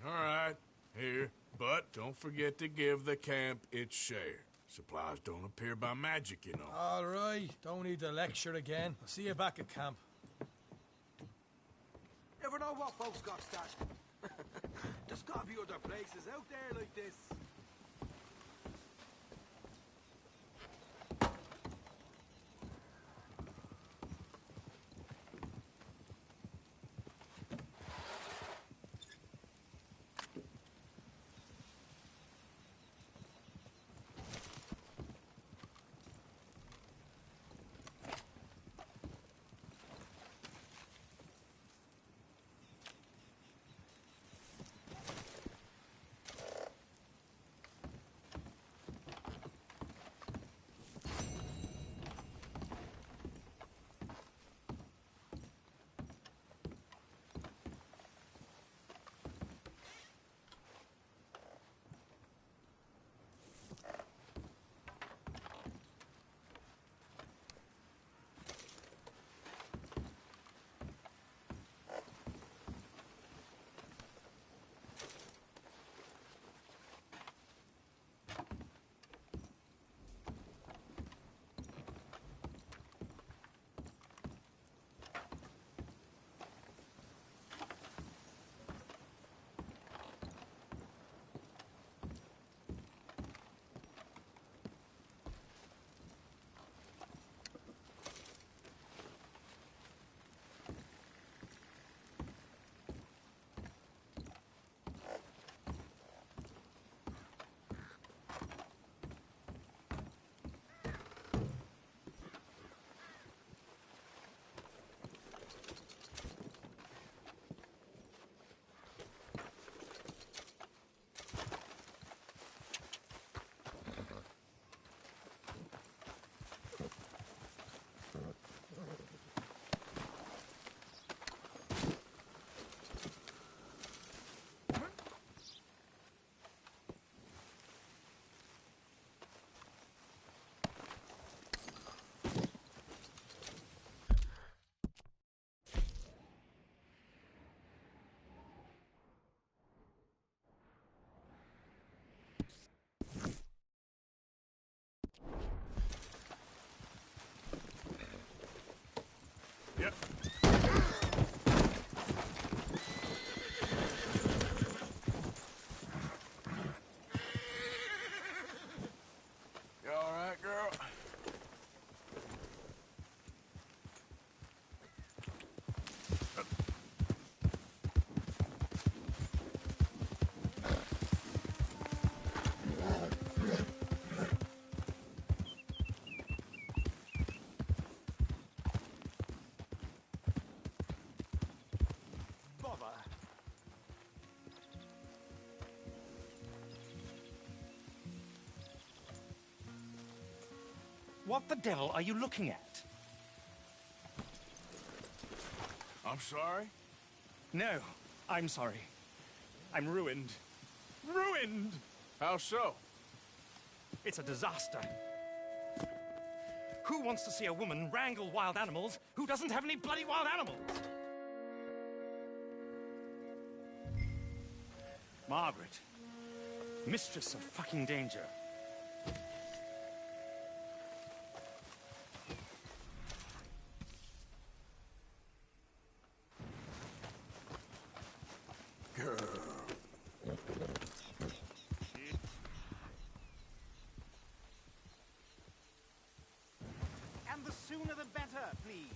All right, here. But don't forget to give the camp its share. Supplies don't appear by magic, you know. All right, don't need to lecture again. I'll see you back at camp. Never know what folks got stashed. There's gotta be other places out there like this. What the devil are you looking at? I'm sorry? No, I'm sorry. I'm ruined. Ruined! How so? It's a disaster. Who wants to see a woman wrangle wild animals who doesn't have any bloody wild animals? Margaret. Mistress of fucking danger. Girl. And the sooner the better, please.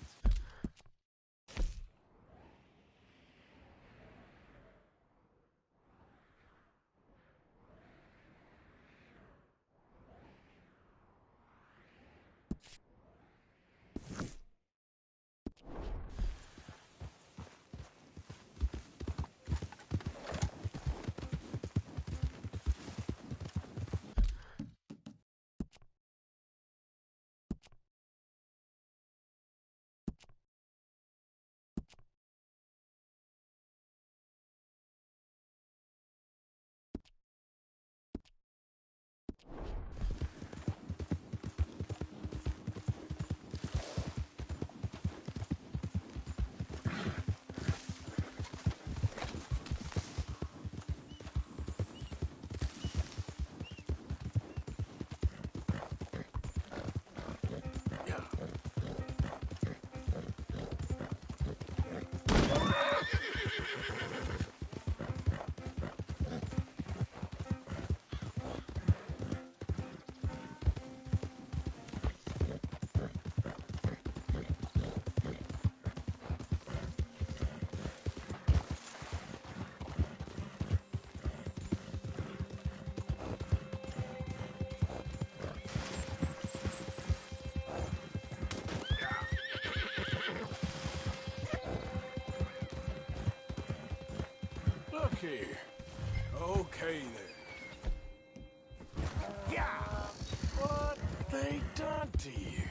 Look here. Okay then. Yeah! What they done to you?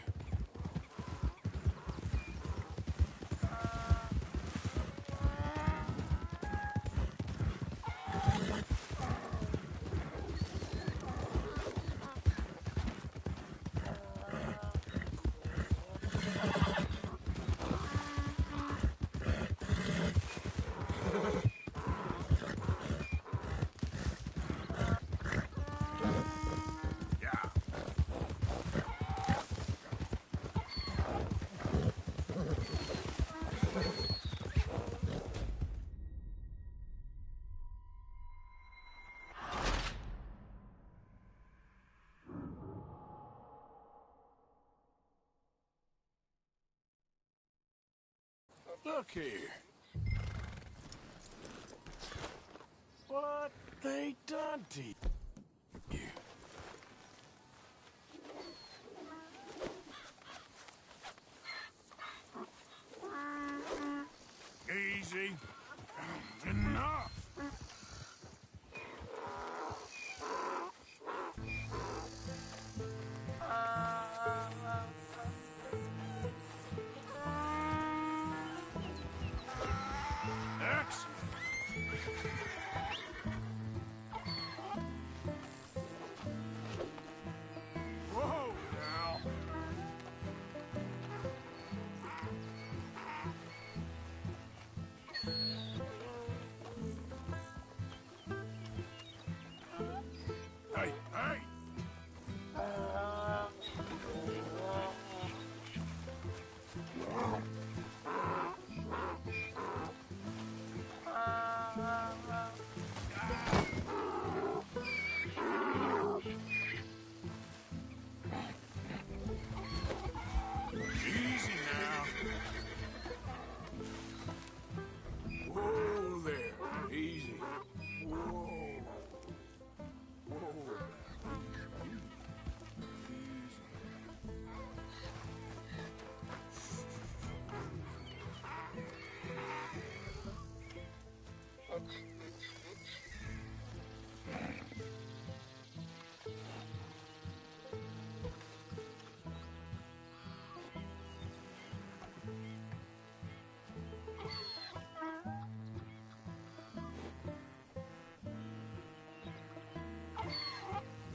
Look here. What they done to you? Easy. Enough.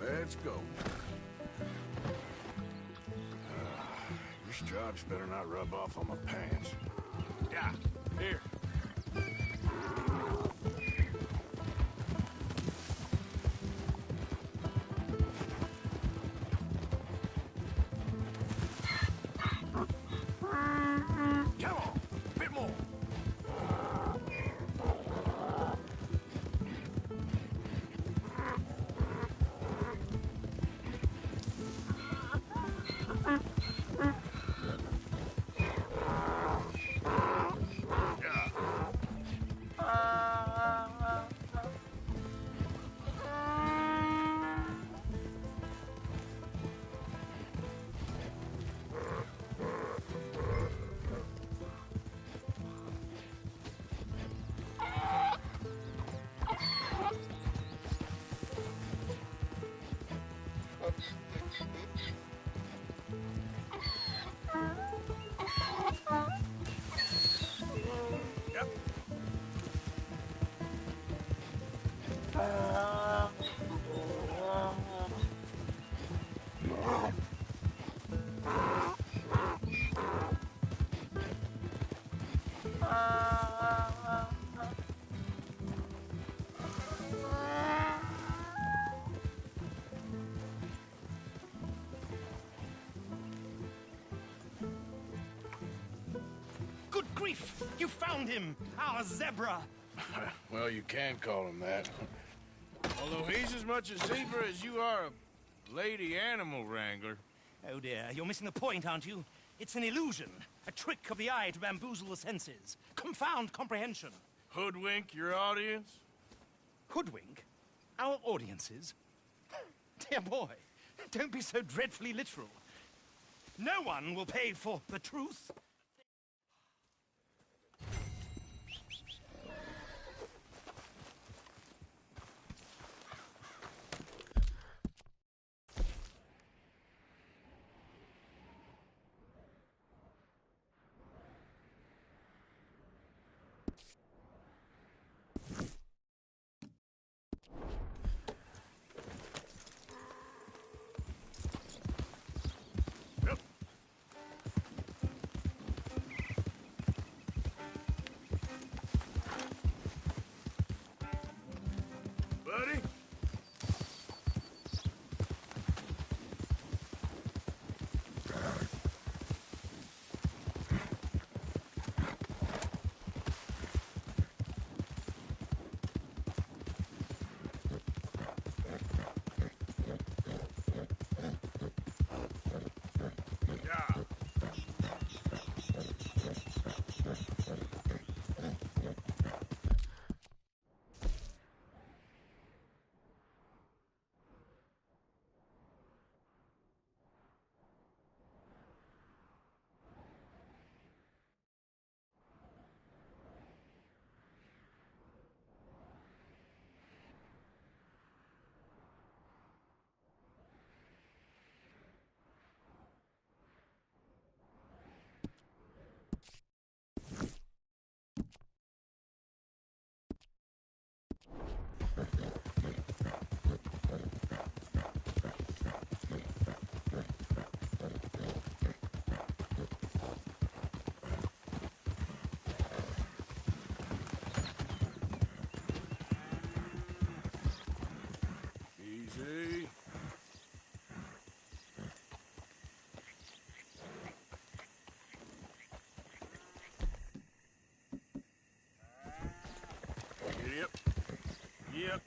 Let's go. Your stripes better not rub off on my pants. Yeah, here. Come on, a bit more. Good grief! You found him! Our zebra! Well, you can call him that. Although he's as much a zebra as you are a lady animal wrangler. Oh dear, you're missing the point, aren't you? It's an illusion. A trick of the eye to bamboozle the senses. Confound comprehension. Hoodwink your audience? Hoodwink? Our audiences? Dear boy, don't be so dreadfully literal. No one will pay for the truth. Buddy? Easy. Yep. Yep.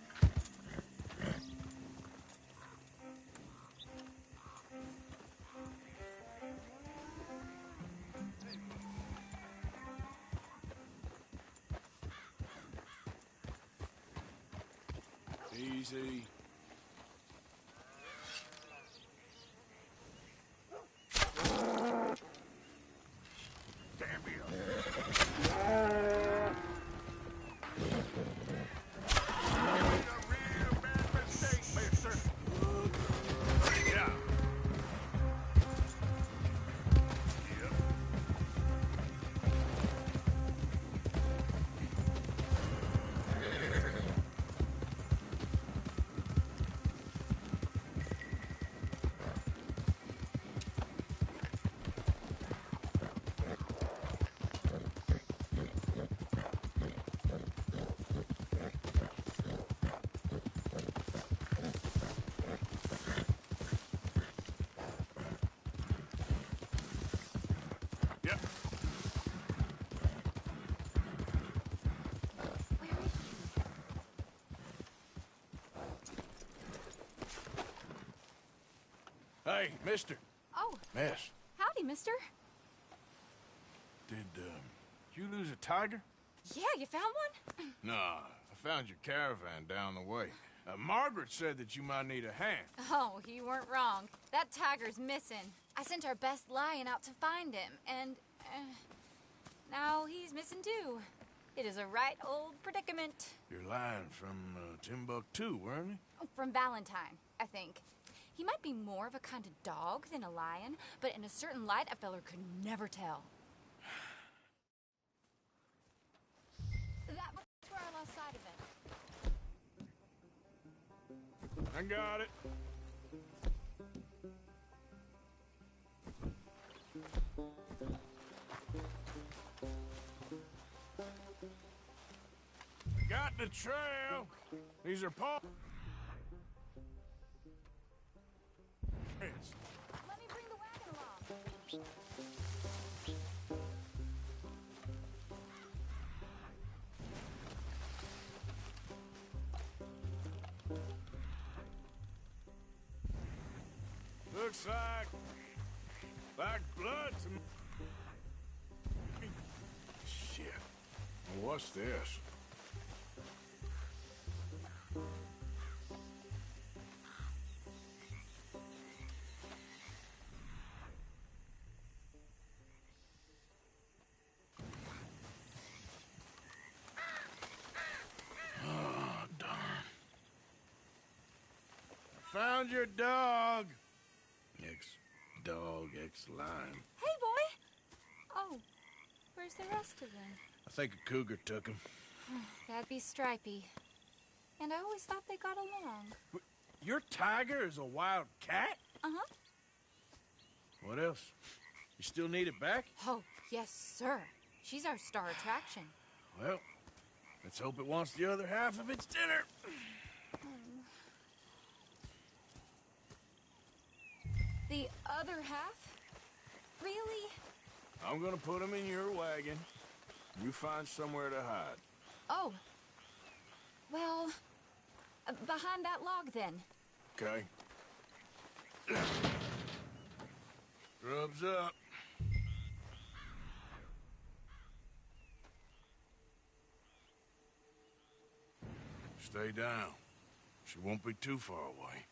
Easy. Yep. Hey, mister. Oh. Miss. Howdy, mister. Did you lose a tiger? Yeah, you found one? Nah, I found your caravan down the way. Margaret said that you might need a hand. Oh, you weren't wrong. That tiger's missing. I sent our best lion out to find him, and now he's missing too. It is a right old predicament. Your lion from Timbuktu, weren't he? From Valentine, I think. He might be more of a kind of dog than a lion, but in a certain light, a feller could never tell. That was where I lost sight of him. I got it. I got the trail. These are paw. Let me bring the wagon along. Looks like blood to me. Shit. What's this? Oh, darn. Found your dog. Ex-dog, ex-lion. Hey, boy! Oh, where's the rest of them? I think a cougar took him. That'd be Stripey. And I always thought they got along. Your tiger is a wild cat? Uh-huh. What else? You still need it back? Oh, yes, sir. She's our star attraction. Well, let's hope it wants the other half of its dinner. The other half? Really? I'm gonna put him in your wagon. You find somewhere to hide. Oh. Well, behind that log, then. Okay. Grub's up. Stay down. She won't be too far away.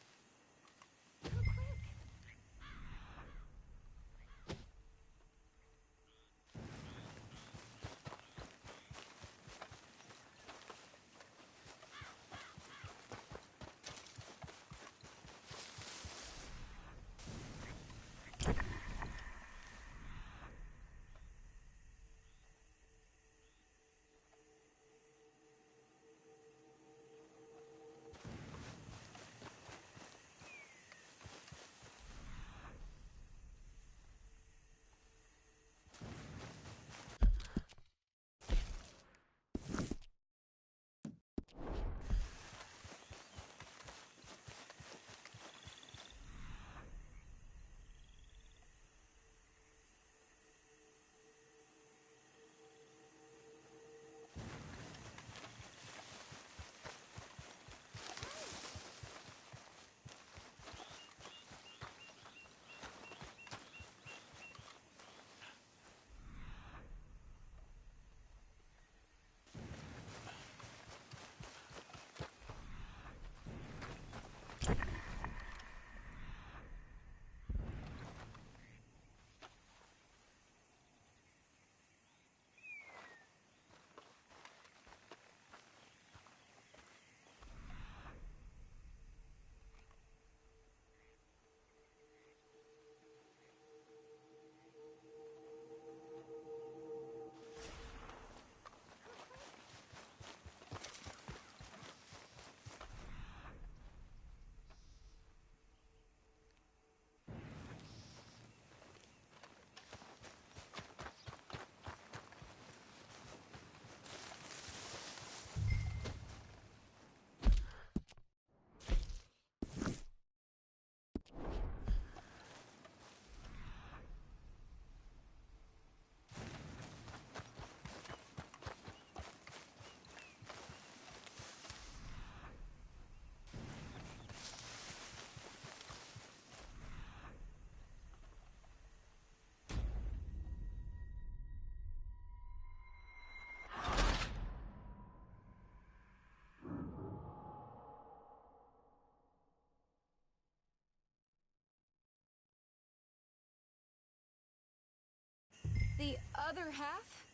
The other half?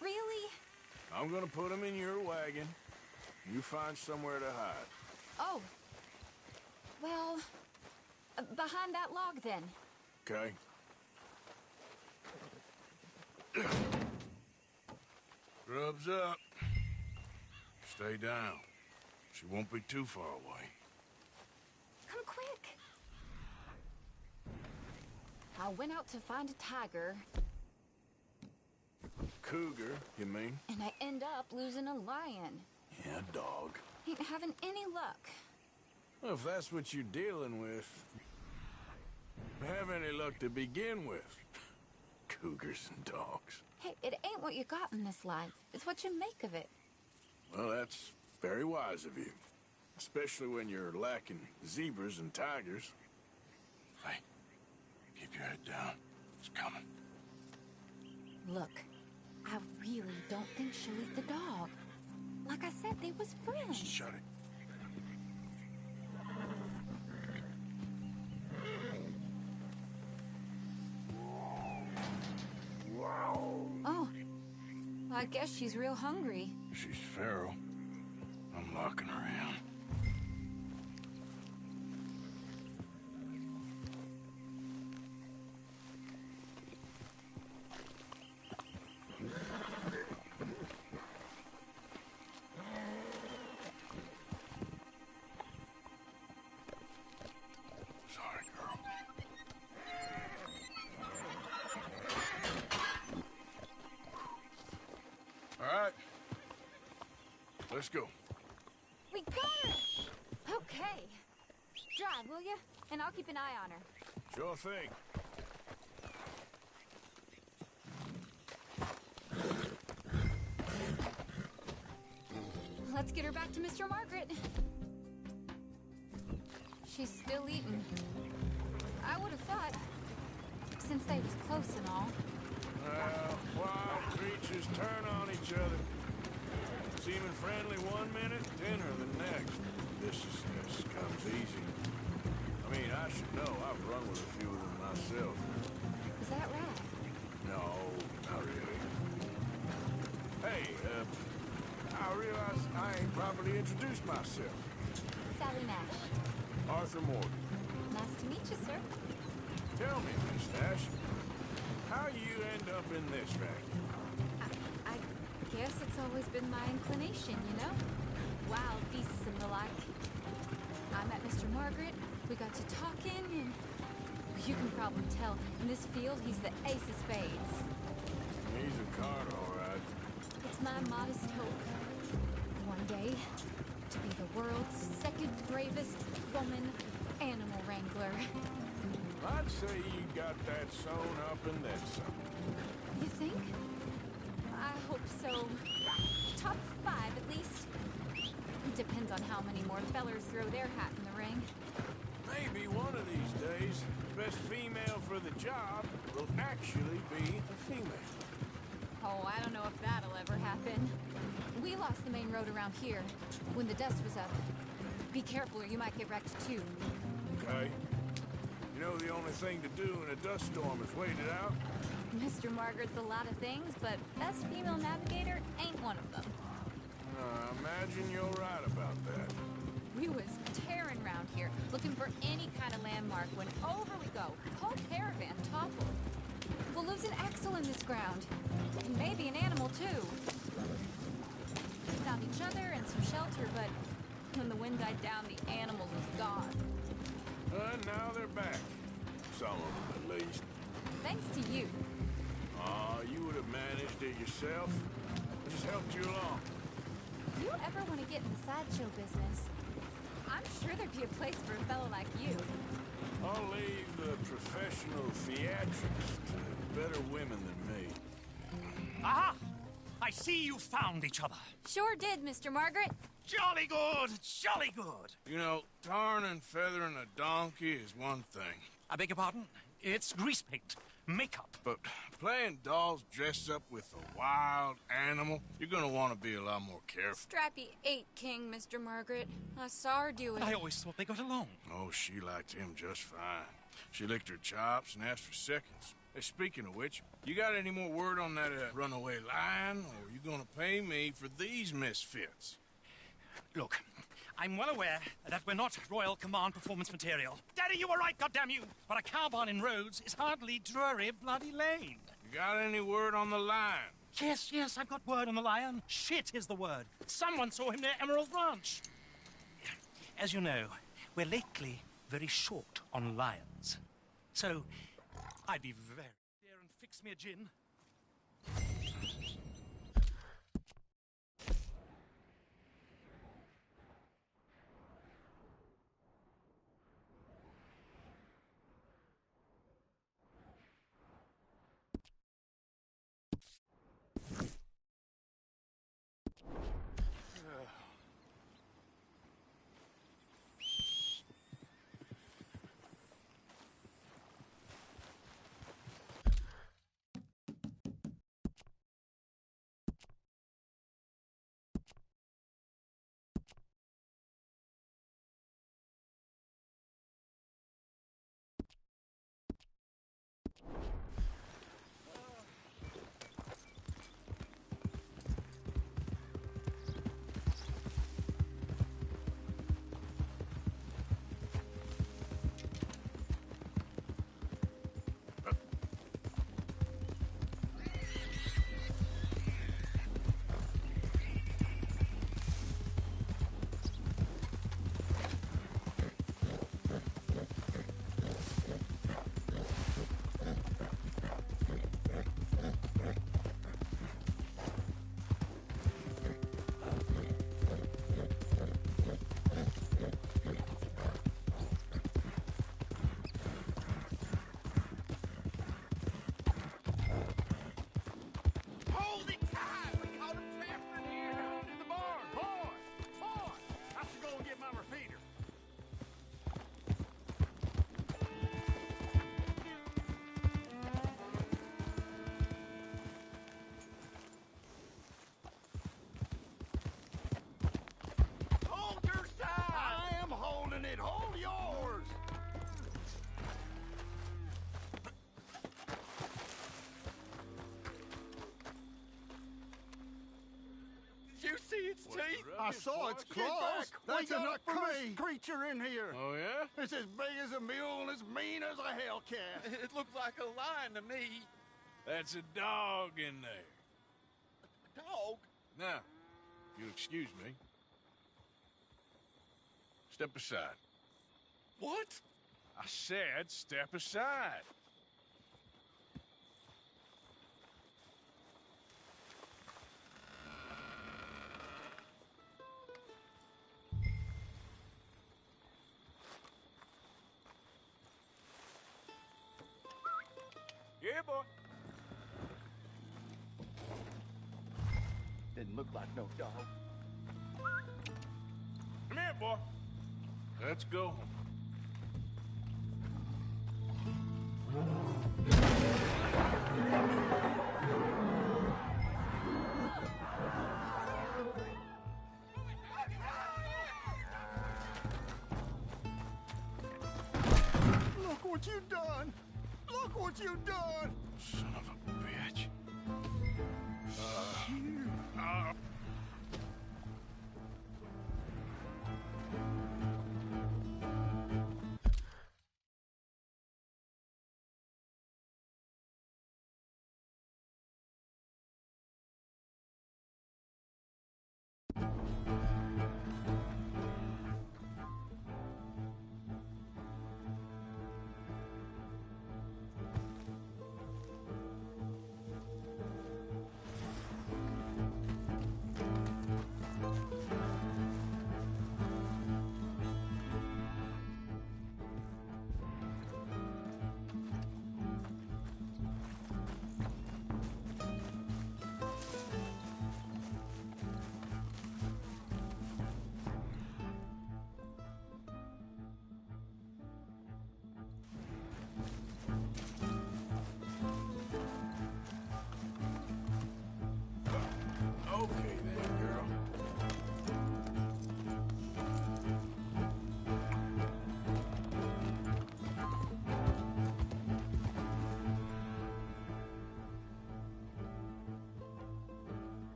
Really? I'm gonna put them in your wagon. You find somewhere to hide. Oh. Well, behind that log then. Okay. Grub's up. Stay down. She won't be too far away. Come quick. I went out to find a tiger. Cougar, you mean? And I end up losing a lion. Yeah, dog. Ain't having any luck. Well, if that's what you're dealing with, have any luck to begin with. Cougars and dogs. Hey, it ain't what you got in this life. It's what you make of it. Well, that's very wise of you. Especially when you're lacking zebras and tigers. Hey, keep your head down. It's coming. Look, I really don't think she'll eat the dog. Like I said, they was friends. Shut it. Oh, well, I guess she's real hungry. She's feral. I'm locking her in. Let's go. We got her! Okay. Drive, will you? And I'll keep an eye on her. Sure thing. Let's get her back to Mr. Margaret. She's still eating. I would have thought, since they was close and all. Well, wild creatures turn on each other. Seeming friendly one minute, dinner the next. Viciousness comes easy. I mean, I should know. I've run with a few of them myself. Is that right? No, not really. Hey, I realize I ain't properly introduced myself. Sally Nash. Arthur Morgan. Nice to meet you, sir. Tell me, Miss Nash, how you end up in this racket? I guess it's always been my inclination, you know? Wild beasts and the like. I met Mr. Margaret, we got to talking, and you can probably tell, in this field, he's the ace of spades. He's a card, all right. It's my modest hope, one day, to be the world's second bravest woman animal wrangler. I'd say you got that sewn up and then some. You think? I hope so. Top 5, at least. Depends on how many more fellers throw their hat in the ring. Maybe one of these days, the best female for the job will actually be a female. Oh, I don't know if that'll ever happen. We lost the main road around here when the dust was up. Be careful or you might get wrecked too. Okay. You know the only thing to do in a dust storm is wait it out? Mr. Margaret's a lot of things, but best female navigator ain't one of them. I imagine you're right about that. We was tearing around here, looking for any kind of landmark when over we go. Whole caravan toppled. We'll lose an axle in this ground. And maybe an animal, too. We found each other and some shelter, but when the wind died down, the animals was gone. Now they're back. Some of them, at least. Thanks to you. You would have managed it yourself. I just helped you along. If you ever want to get in the sideshow business, I'm sure there'd be a place for a fellow like you. I'll leave the professional theatrics to better women than me. Aha! I see you found each other. Sure did, Mr. Margaret. Jolly good, jolly good. You know, tarring and feathering a donkey is one thing. I beg your pardon? It's grease paint, makeup. But playing dolls dressed up with a wild animal, you're gonna want to be a lot more careful. Strappy ate King, Mr. Margaret. I saw her do it. I always thought they got along. Oh, she liked him just fine. She licked her chops and asked for seconds. Speaking of which, you got any more word on that runaway lion, or are you gonna pay me for these misfits? Look, I'm well aware that we're not Royal Command performance material. Daddy, you were right, goddamn you! But a cow barn in Rhodes is hardly Drury Bloody Lane. You got any word on the lion? Yes, I've got word on the lion. Shit is the word. Someone saw him near Emerald Ranch. As you know, we're lately very short on lions. So, I'd be very there and fix me a gin. You see its teeth? I saw its Get claws. back. That's We got enough a for first me. creature in here. Oh, yeah? It's as big as a mule and as mean as a hellcat. It looks like a lion to me. That's a dog in there. A dog? Now, you'll excuse me. Step aside. What? I said step aside. Yeah, boy. Didn't look like no dog. Come here, boy. Let's go. Look what you done! Look what you done! Son of a bitch.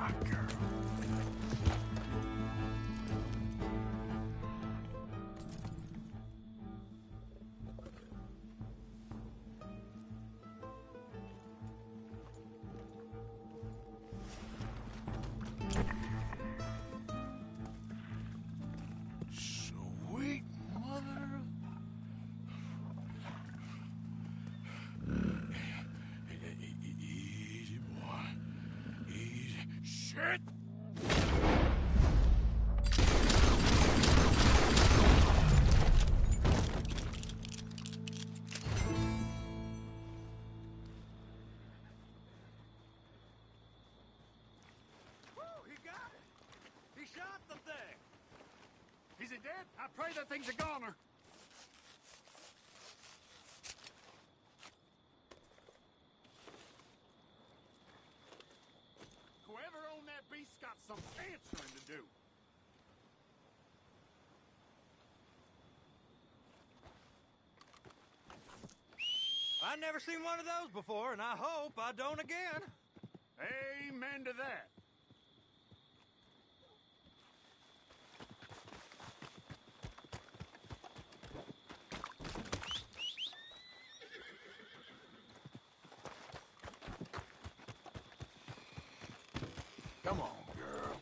my girl. Sweet mother. Easy, boy. Easy. Shit! He got it! He shot the thing! Is it dead? I pray that thing's a goner. Whoever owned that beast's got some answering to do. I've never seen one of those before, and I hope I don't again. Amen to that. Come on, girl.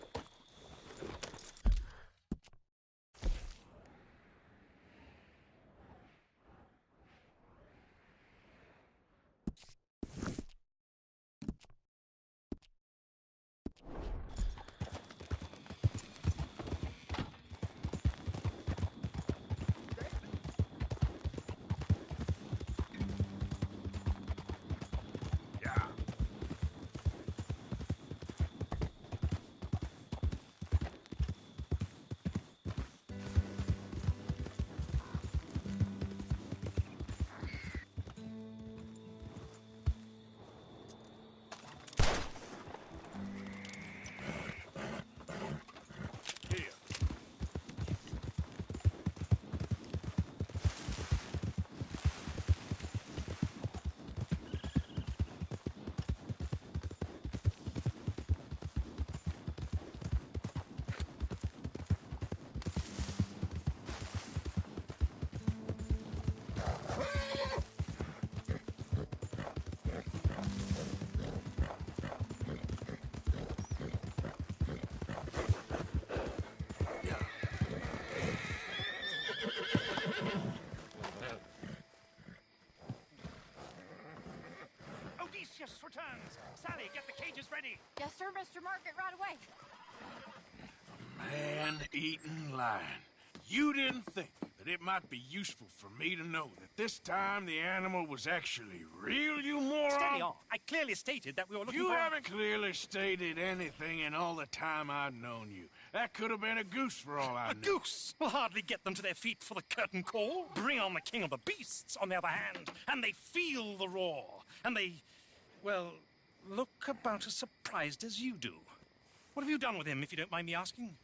Odysseus returns. Sally, get the cages ready. Yes, sir, Mr. Market, right away. Man-eating lion. You didn't think that it might be useful for me to know that this time the animal was actually real, you moron? Steady on. I clearly stated that we were looking You for... haven't clearly stated anything in all the time I've known you. That could have been a goose for all I A knew. goose will hardly get them to their feet for the curtain call. Bring on the king of the beasts, on the other hand, and they feel the roar. And they, well, look about as surprised as you do. What have you done with him, if you don't mind me asking?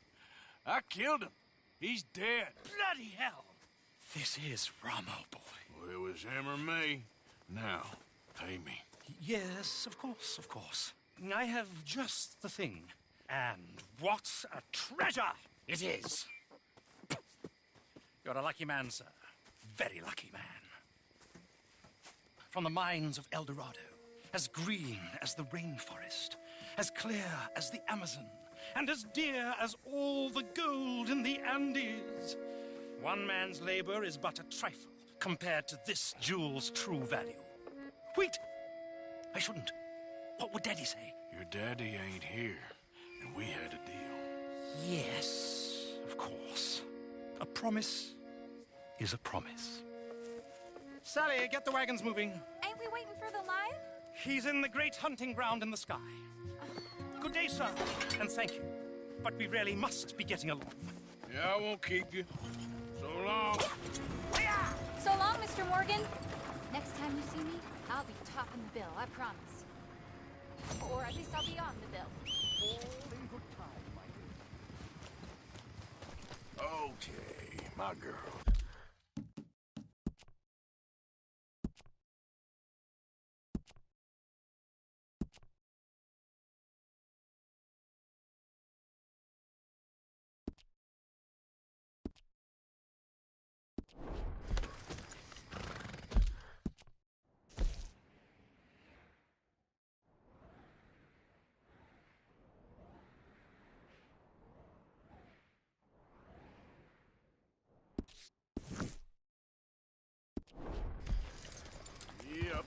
I killed him. He's dead. Bloody hell! This is Ramo, boy. Well, it was him or me. Now, pay me. Yes, of course, of course. I have just the thing. And what a treasure it is! You're a lucky man, sir. Very lucky man. From the mines of El Dorado, as green as the rainforest, as clear as the Amazon, and as dear as all the gold in the Andes. One man's labor is but a trifle compared to this jewel's true value. Wait! I shouldn't. What would Daddy say? Your daddy ain't here, and we had a deal. Yes, of course. A promise is a promise. Sally, get the wagons moving. Ain't we waiting for the lion? He's in the great hunting ground in the sky. Good day, sir, and thank you. But we really must be getting along. Yeah, I won't keep you. So long. So long, Mr. Morgan. Next time you see me, I'll be topping the bill, I promise. Or at least I'll be on the bill. All in good time, my dear. Okay, my girl. Yep.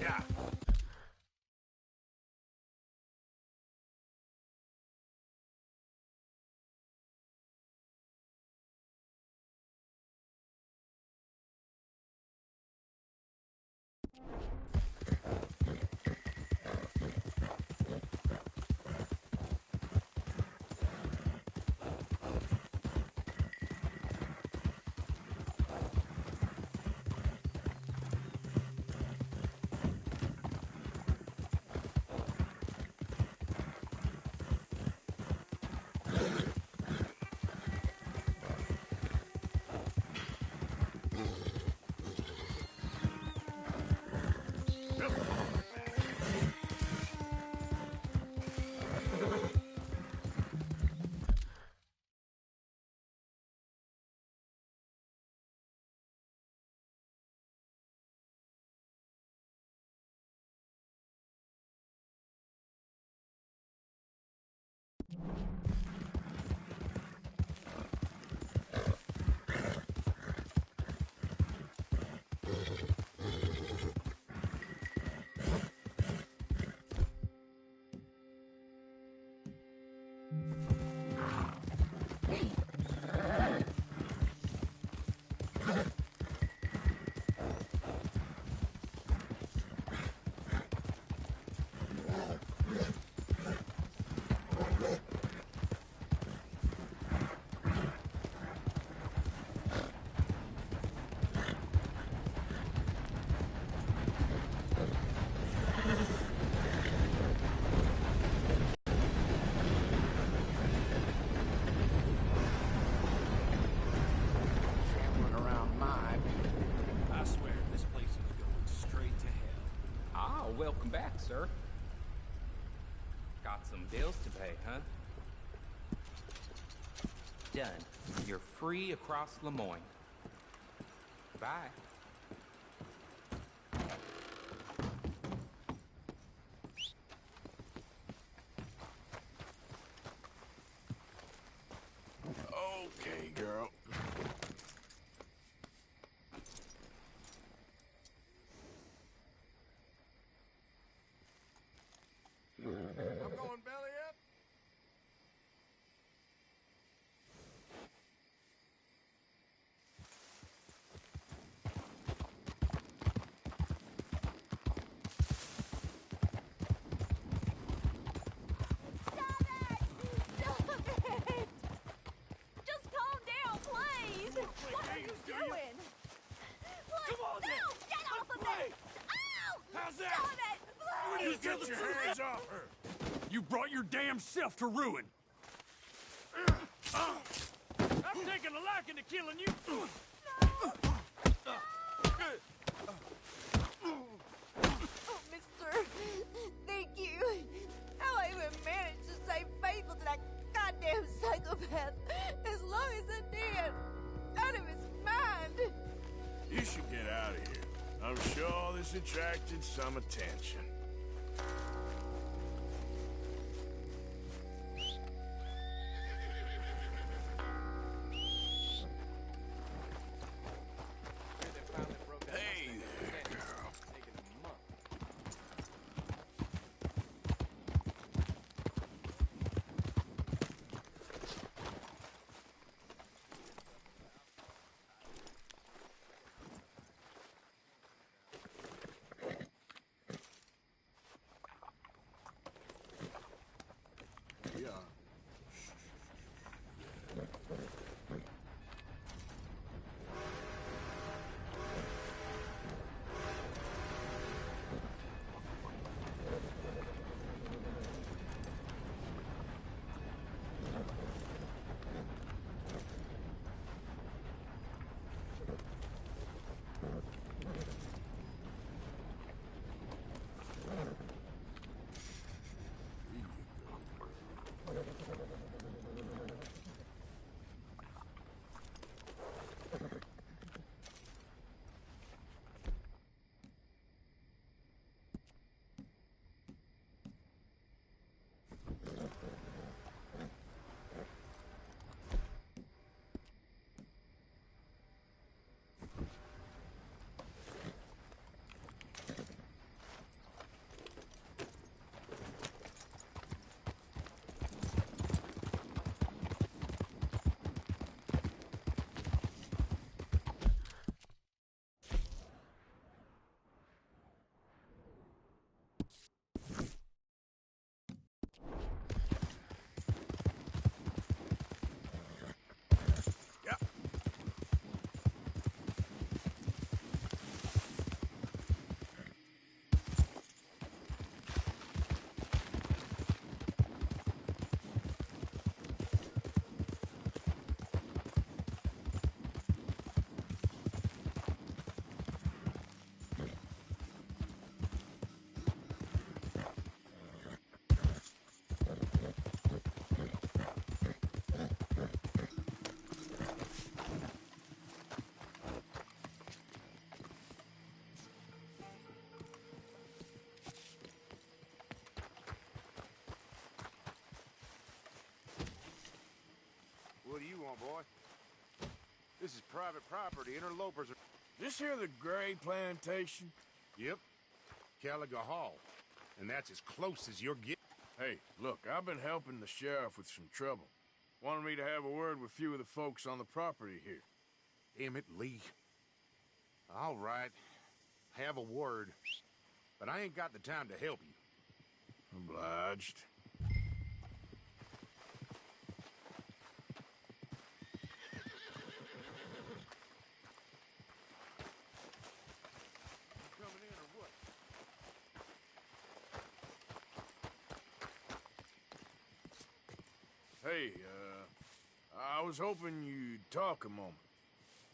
Yeah. Shambling around mine. I swear, this place is going straight to hell. Ah, welcome back, sir. Got some bills to pay, huh? Done. You're free across Lemoyne. Bye. Okay, girl. I'm going belly up. Just calm down, please! What are you doing? Come on, no! then. Get off of me! Ow! How's that? Stop it! Please! You get your hands off her. You brought your damn self to ruin. I'm taking a liking to killing you. Oh, mister. Thank you. How I even managed to stay faithful to that goddamn psychopath as long as I did. Out of his mind. You should get out of here. I'm sure this attracted some attention. Hey there, girl. boy. This is private property. Interlopers are... This here the Gray Plantation? Yep. Caliga Hall. And that's as close as you're getting. Hey, look, I've been helping the sheriff with some trouble. Wanted me to have a word with a few of the folks on the property here. Damn it, Lee. All right. Have a word. But I ain't got the time to help you. Obliged. Coming in or what? Hey, I was hoping you'd talk a moment.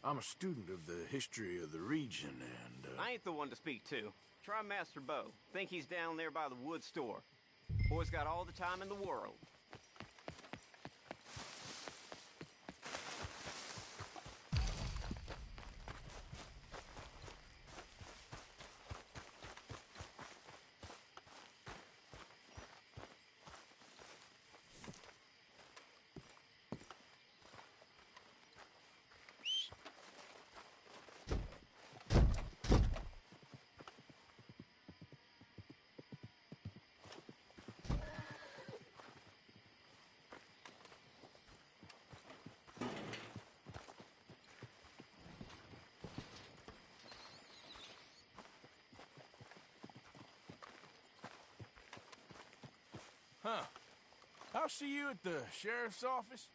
I'm a student of the history of the region, and, I ain't the one to speak to. Try Master Bo. Think he's down there by the wood store. Boy's got all the time in the world. Huh. I'll see you at the sheriff's office.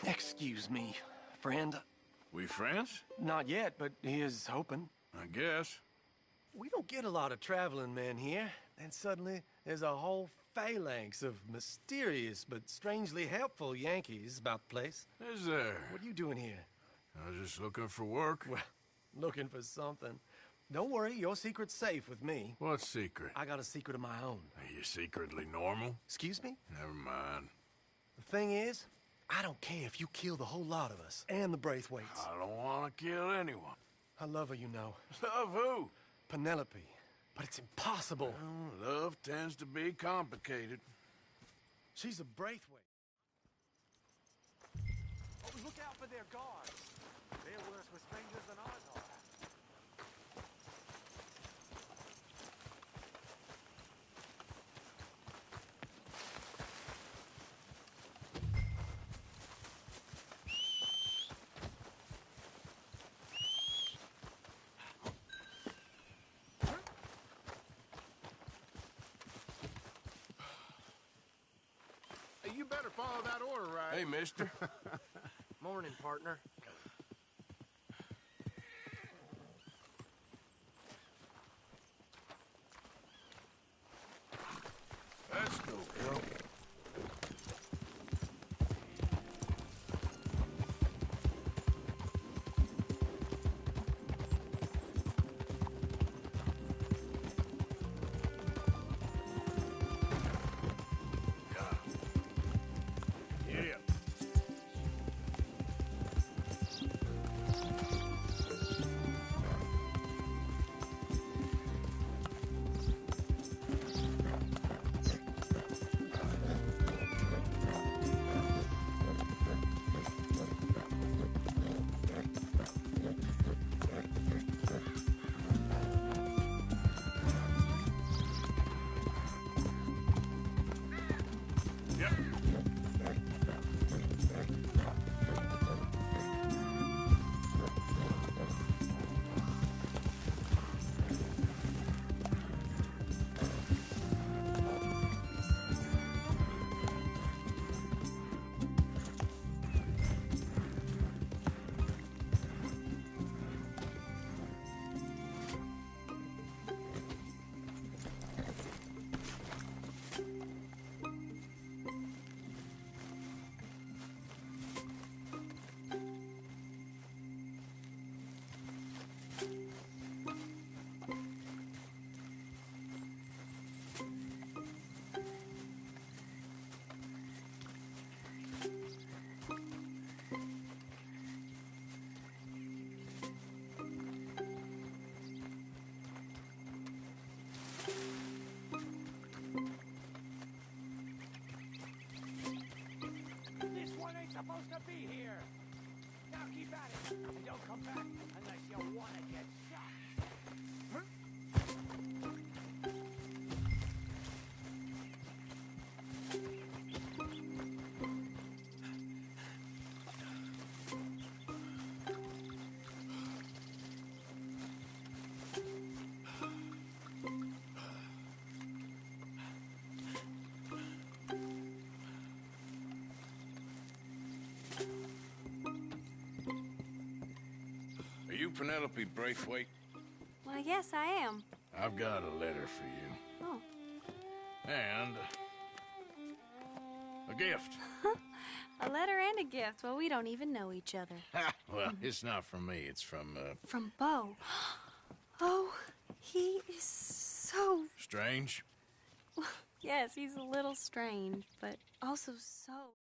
Excuse me, friend. We friends? Not yet, but here's hoping. I guess. We don't get a lot of traveling men here, and suddenly there's a whole phalanx of mysterious but strangely helpful Yankees about the place. Is there? What are you doing here? I was just looking for work. Well, looking for something. Don't worry, your secret's safe with me. What secret? I got a secret of my own. Are you secretly normal? Excuse me? Never mind. The thing is, I don't care if you kill the whole lot of us and the Braithwaites. I don't want to kill anyone. I love her, you know. Love who? Penelope. But it's impossible. Well, love tends to be complicated. She's a Braithwaite. Oh, look out for their guards. They're worse with strangers than ours are. You better follow that order, right? Hey, mister. Morning, partner. Let's go, girl. supposed to be here. Now keep at it, and don't come back unless you want to get shot. Are you Penelope Braithwaite? Well, yes, I am. I've got a letter for you. Oh. And a gift. A letter and a gift. Well, we don't even know each other. Well, it's not from me. It's from, From Bo. Oh, he is so... Strange? Yes, he's a little strange, but also so...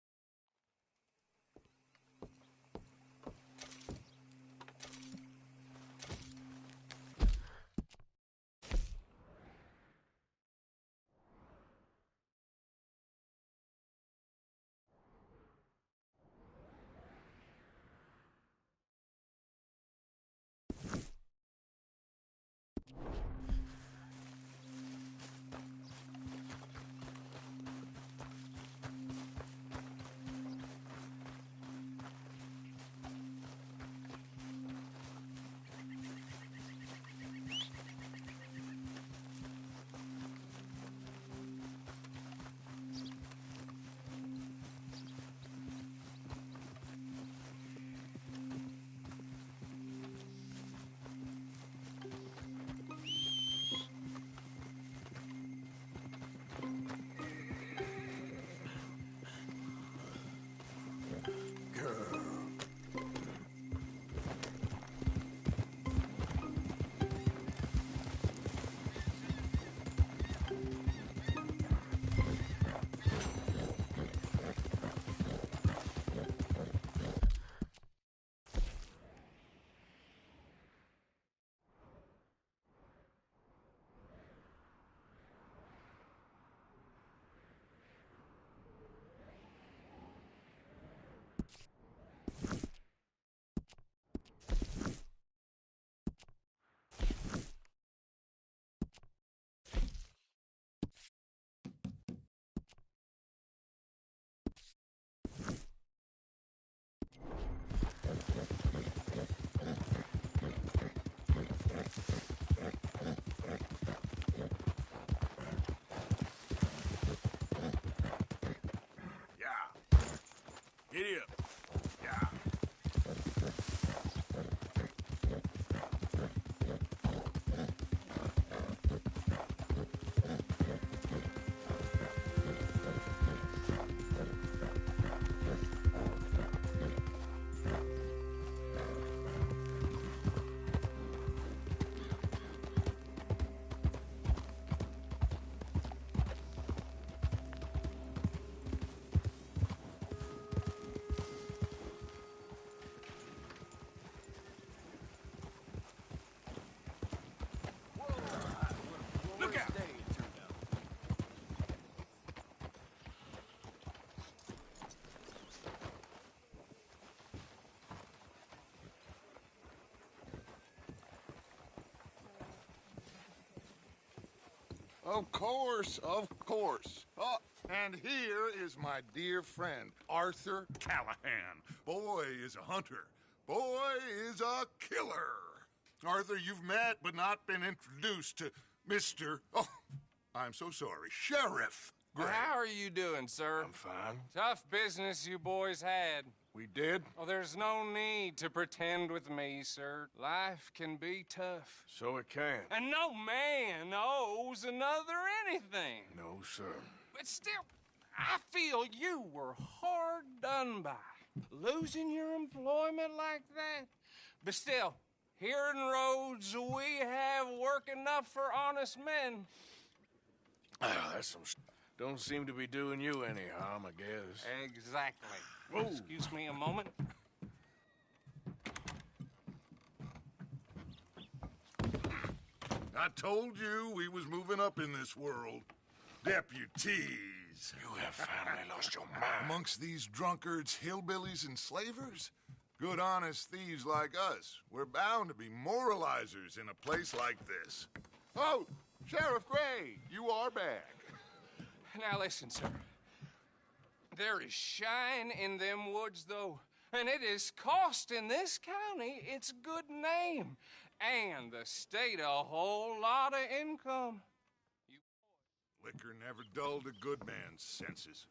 Giddy up. Yeah. Look out! Of course, of course. Oh, and here is my dear friend, Arthur Callahan. Boy is a hunter. Boy is a killer. Arthur, you've met but not been introduced to Mr. Oh, I'm so sorry, Sheriff Gray. How are you doing, sir? I'm fine. Tough business you boys had. We did? Oh, there's no need to pretend with me, sir. Life can be tough. So it can. And no man owes another anything. No, sir. But still, I feel you were hard done by. Losing your employment like that. But still, here in Rhodes, we have work enough for honest men. That's some don't seem to be doing you any harm, I guess. Exactly. Whoa. Excuse me a moment. I told you we was moving up in this world. Deputies. is. You have finally lost your mind. Amongst these drunkards, hillbillies, and slavers? Good, honest thieves like us. We're bound to be moralizers in a place like this. Oh, Sheriff Gray, you are back. Now listen, sir. There is shine in them woods, though, and it is costing this county its good name and the state a whole lot of income. Liquor never dulled a good man's senses.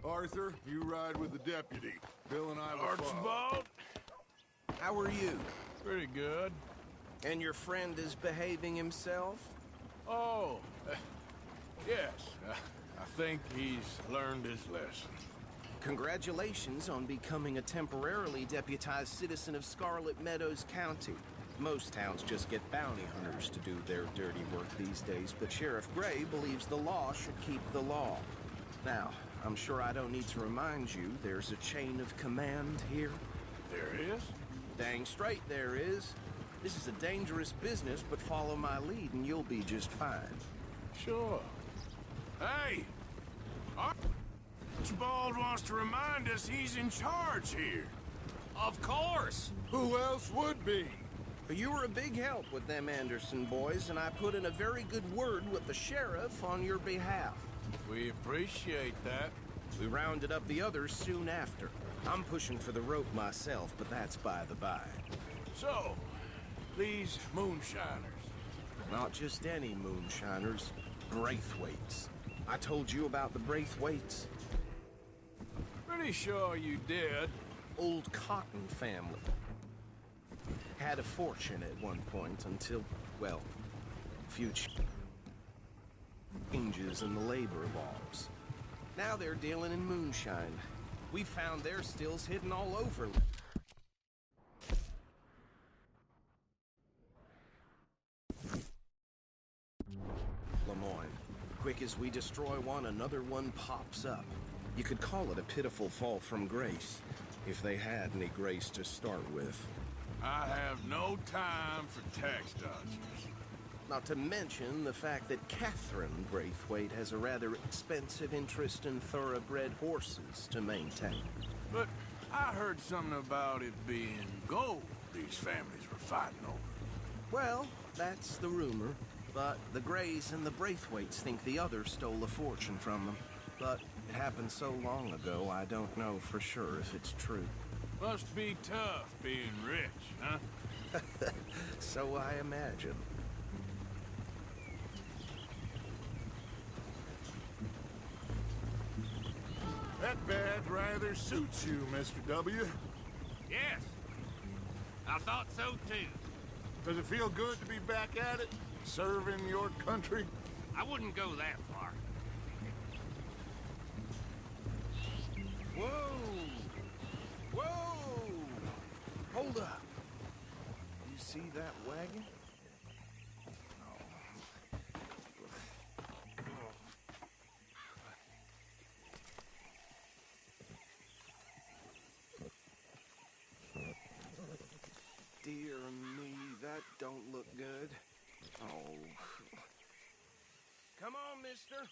Arthur, you ride with the deputy. Bill and I will follow. Archibald, how are you? Pretty good. And your friend is behaving himself? Oh, yes. I think he's learned his lesson. Congratulations on becoming a temporarily deputized citizen of Scarlet Meadows County. Most towns just get bounty hunters to do their dirty work these days, but Sheriff Gray believes the law should keep the law. Now, I'm sure I don't need to remind you there's a chain of command here. There is? Dang straight there is. This is a dangerous business, but follow my lead and you'll be just fine. Sure. Hey! Archibald wants to remind us he's in charge here. Of course! Who else would be? You were a big help with them Anderson boys, and I put in a very good word with the sheriff on your behalf. We appreciate that. We rounded up the others soon after. I'm pushing for the rope myself, but that's by the by. So, these moonshiners. Not just any moonshiners, Braithwaites. I told you about the Braithwaites. Pretty sure you did. Old Cotton family. Had a fortune at one point until, well, a few changes in the labor laws. Now they're dealing in moonshine. We found their stills hidden all over. Lemoyne. Quick as we destroy one, another one pops up. You could call it a pitiful fall from grace, if they had any grace to start with. I have no time for tax dodgers. Not to mention the fact that Catherine Braithwaite has a rather expensive interest in thoroughbred horses to maintain. But I heard something about it being gold these families were fighting over. Well, that's the rumor. But the Grays and the Braithwaites think the other stole a fortune from them. But it happened so long ago, I don't know for sure if it's true. Must be tough being rich, huh? So I imagine. That badge rather suits you, Mr. W. Yes. I thought so, too. Does it feel good to be back at it? Serving your country? I wouldn't go that far. Whoa! Whoa! Hold up. You see that wagon? Dear me, that don't look good. Oh. Come on, mister.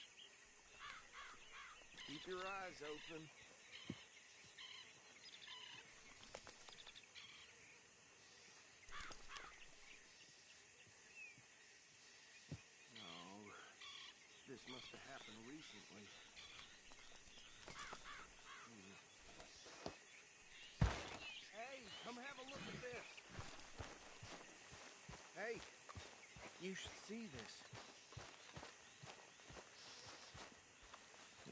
Keep your eyes open. Oh, this must have happened recently. Hey, come have a look at this. Hey, you should see this.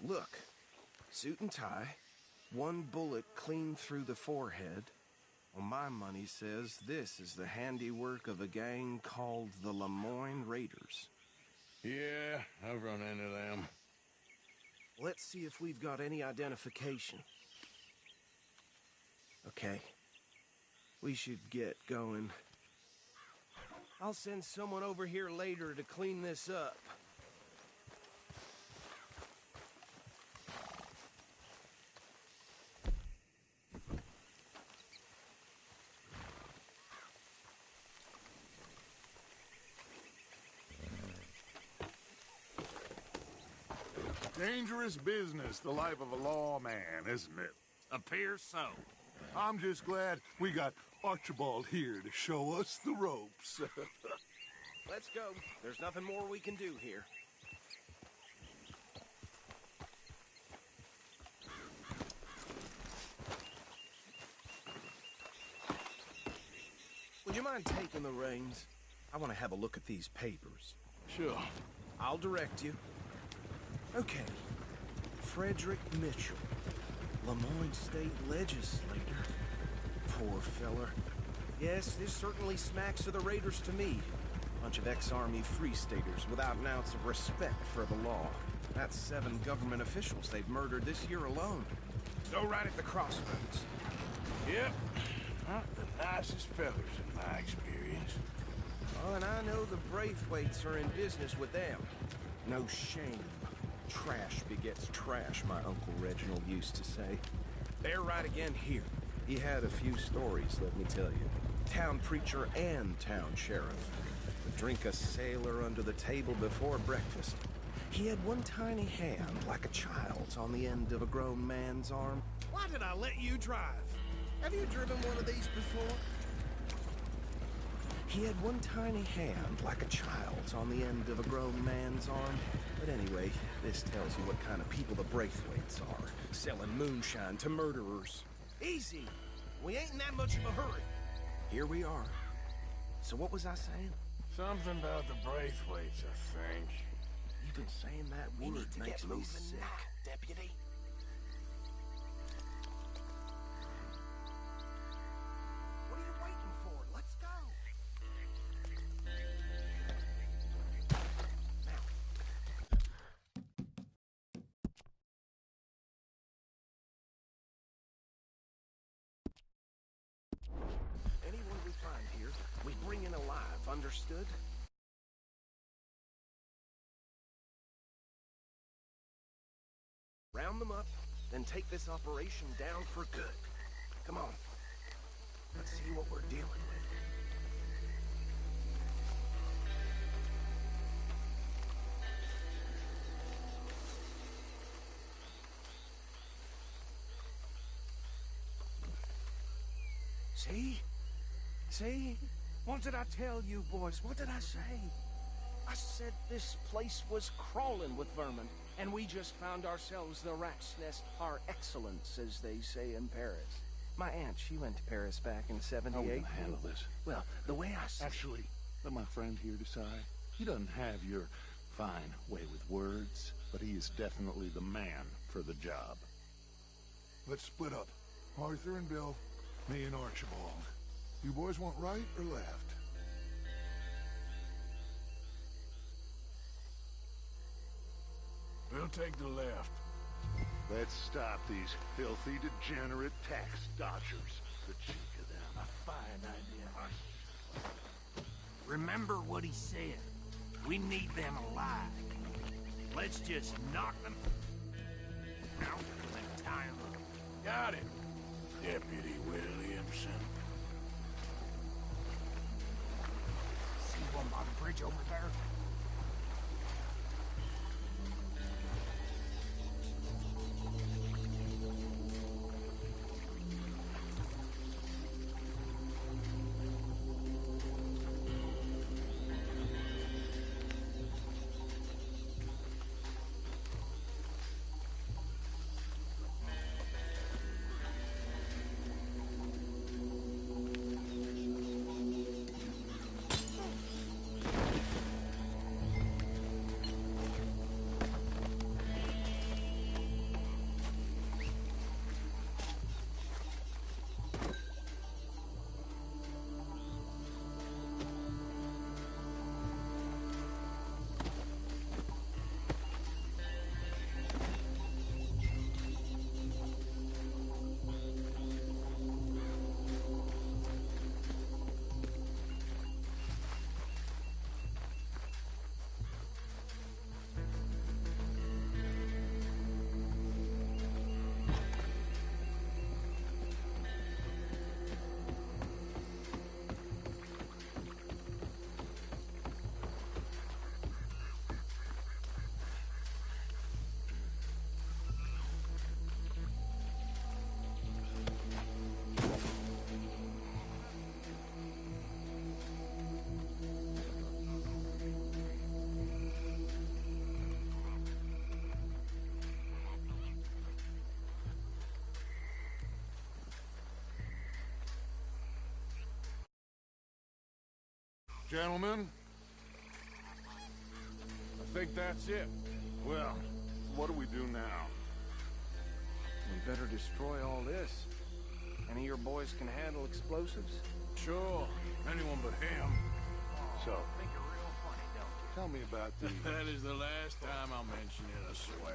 Look, suit and tie, one bullet clean through the forehead. Well, my money says this is the handiwork of a gang called the Lemoyne Raiders. Yeah, I've run into them. Let's see if we've got any identification. Okay. We should get going. I'll send someone over here later to clean this up. Dangerous business, the life of a lawman, isn't it? Appears so. I'm just glad we got Archibald here to show us the ropes. Let's go. There's nothing more we can do here. Would you mind taking the reins? I want to have a look at these papers. Sure. I'll direct you. Okay. Frederick Mitchell, Lemoyne State Legislator. Poor feller. Yes, this certainly smacks of the Raiders to me. Bunch of ex-Army Free Staters without an ounce of respect for the law. That's 7 government officials they've murdered this year alone. Go right at the crossroads. Yep. Not the nicest fellers in my experience. Oh, and I know the Braithwaites are in business with them. No shame. Trash begets trash, my Uncle Reginald used to say. They're right again here. He had a few stories, let me tell you. Town preacher and town sheriff. Would drink a sailor under the table before breakfast. He had one tiny hand, like a child's, on the end of a grown man's arm. Why did I let you drive? Have you driven one of these before? He had one tiny hand, like a child's, on the end of a grown man's arm. But anyway, this tells you what kind of people the Braithwaites are. Selling moonshine to murderers. Easy! We ain't in that much of a hurry. Here we are. So what was I saying? Something about the Braithwaites, I think. Even saying that We word need to makes get me moving sick. now, deputy. What are you waiting for? Let's go. Anyone we find here, we bring in alive, understood? Round them up, then take this operation down for good. Come on. Let's see what we're dealing with. See? See? What did I tell you, boys? What did I say? I said this place was crawling with vermin, and we just found ourselves the rat's nest par excellence, as they say in Paris. My aunt, she went to Paris back in '78. How are we gonna handle this? Well, the way I see Actually, let my friend here decide. He doesn't have your fine way with words, but he is definitely the man for the job. Let's split up. Arthur and Bill, me and Archibald. You boys want right or left? We'll take the left. Let's stop these filthy, degenerate tax dodgers. The cheek of them. A fine idea. Remember what he said. We need them alive. Let's just knock them out and tie them up. Got it, Deputy Williamson. See one by the bridge over there? Gentlemen? I think that's it. Well, what do we do now? We better destroy all this. Any of your boys can handle explosives? Sure. Anyone but him. So, tell me about these. That is the last time I'll mention it, I swear.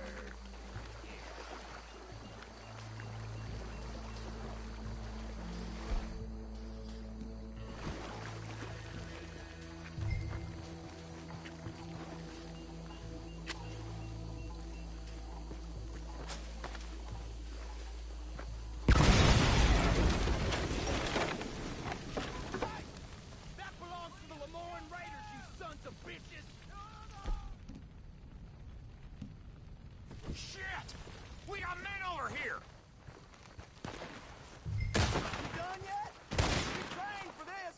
Shit! We got men over here! You done yet? We trained for this!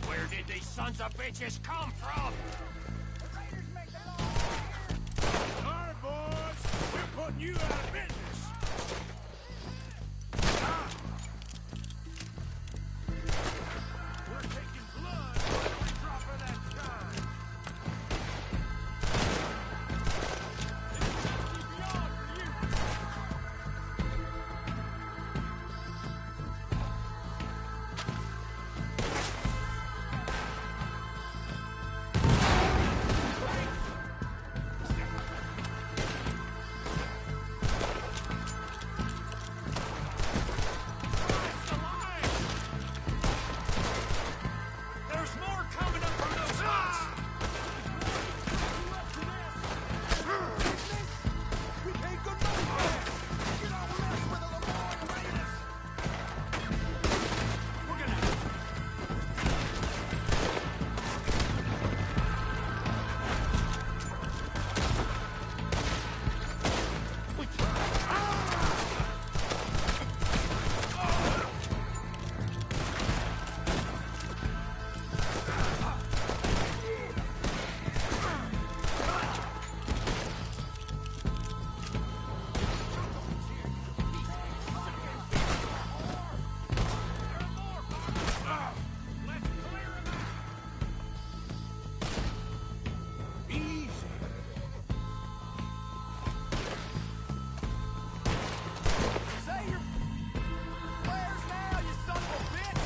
Where did these sons of bitches come from? All right, boys. We're putting you out of business. We're taking blood for every drop of that time. There's more coming up from those huts! We paid good money for this! You don't mess with the Lemoyne Raiders! We're gonna... Say your prayers now, you son of a bitch!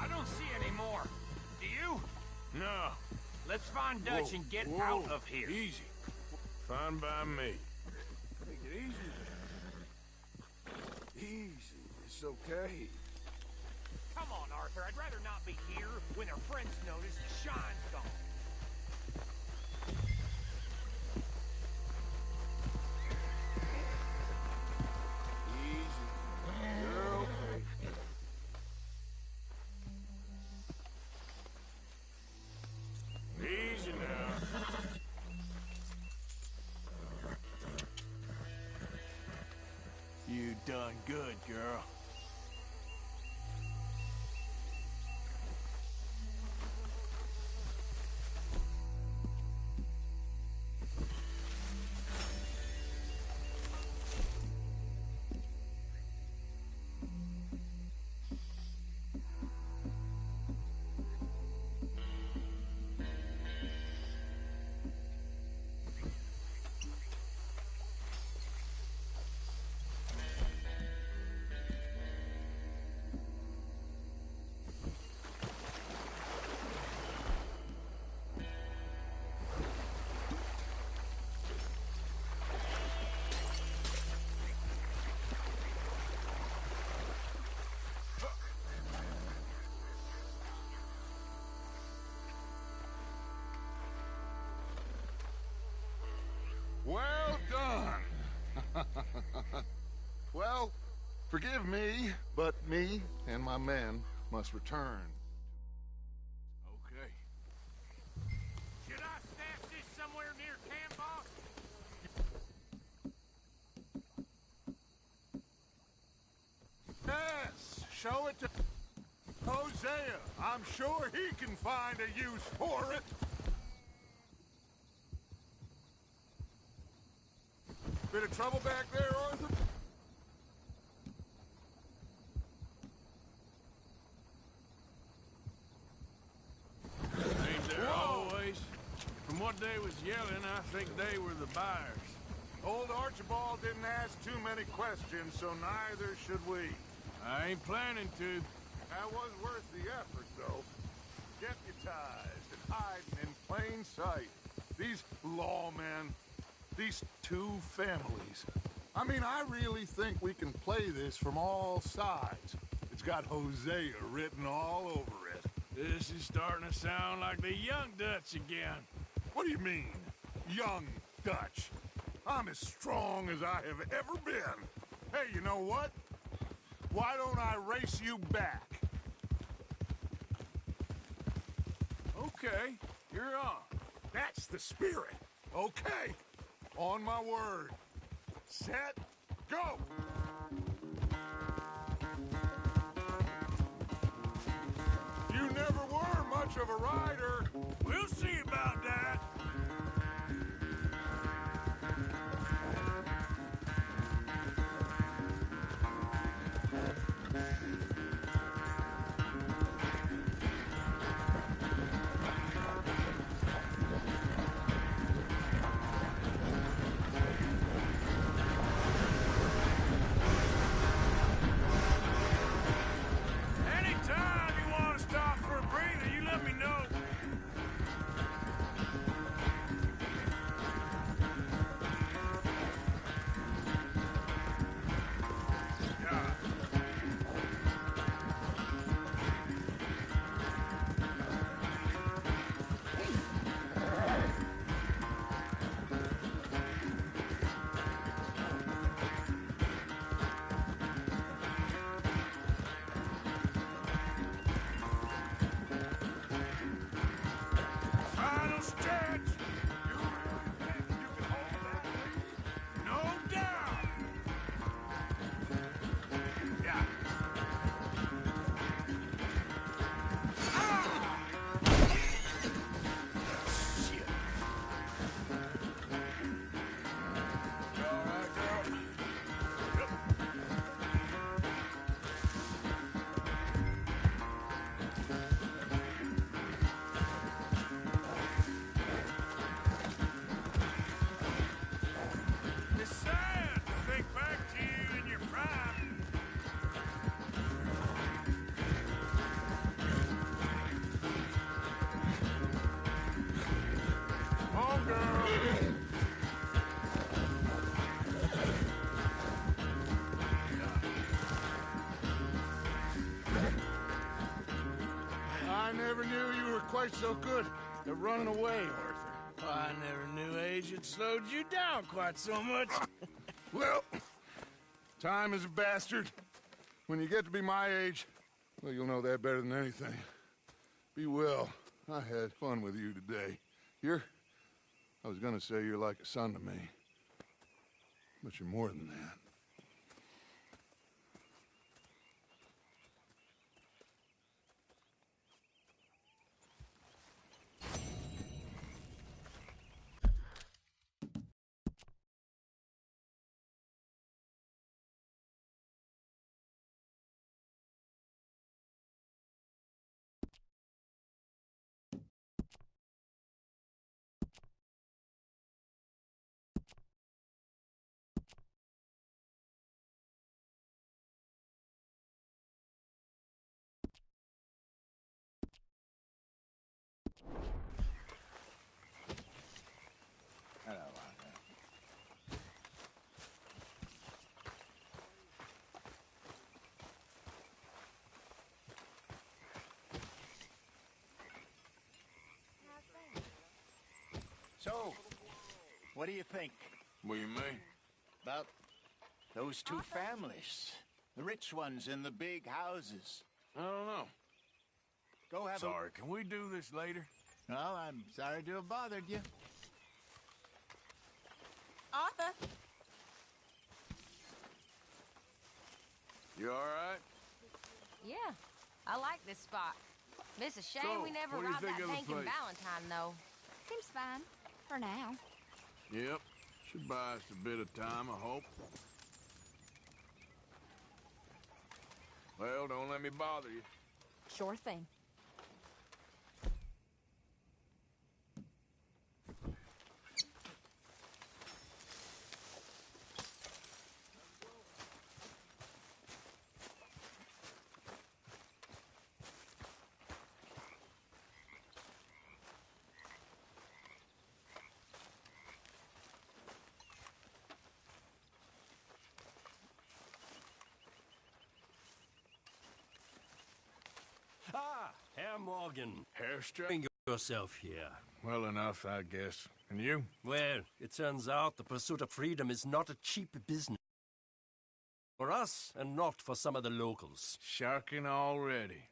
I don't see any more. Do you? No. Let's find Dutch and get out of here. Easy. Fine by me. Take it easy. Easy. It's okay. Come on, Arthur. I'd rather not be here when our friends notice the shine's gone. Easy. You're okay. Easy now. You done good, girl. Well done. Well, forgive me, but me and my men must return. Okay. Should I stash this somewhere near camp, boss? show it to Hosea. I'm sure he can find a use for it. Bit of trouble back there, Arthur? Ain't there always? From what they was yelling, I think they were the buyers. Old Archibald didn't ask too many questions, so neither should we. I ain't planning to. That was worth the effort, though. Deputized and hiding in plain sight. These lawmen, these two families. I mean, I really think we can play this from all sides. It's got Hosea written all over it. This is starting to sound like the Young Dutch again. What do you mean, Young Dutch? I'm as strong as I have ever been. Hey, you know what? Why don't I race you back? Okay, you're on. That's the spirit. Okay, on my word. Set, go! You never were much of a rider. We'll see about that. Anytime you want to stop for a breather, you let me know. Final stretch. You really think you can hold that lead? No doubt. Yeah. Ah! Shit. You all right, girl? Yep. It's sad to think back to you in your prime. Come on, girl. I never knew you were quite so good at running away, Arthur. I never knew age had slowed you down quite so much. Well, time is a bastard. When you get to be my age, well, you'll know that better than anything. Be well. I had fun with you today. I was gonna say you're like a son to me. But you're more than that. Hello, Arthur. So, what do you think? What do you mean? About those two families? The rich ones in the big houses. I don't know. Go have Sorry, can we do this later? Well, I'm sorry to have bothered you. Arthur. You all right? Yeah, I like this spot. It's a shame we never what do you robbed think that of the bank in place? Valentine, though. Seems fine. For now. Yep. Should buy us a bit of time, I hope. Well, don't let me bother you. Sure thing. Ah, Herr Morgan. Herr Bring yourself here. Well enough, I guess. And you? Well, it turns out the pursuit of freedom is not a cheap business. For us, and not for some of the locals. Sharking already.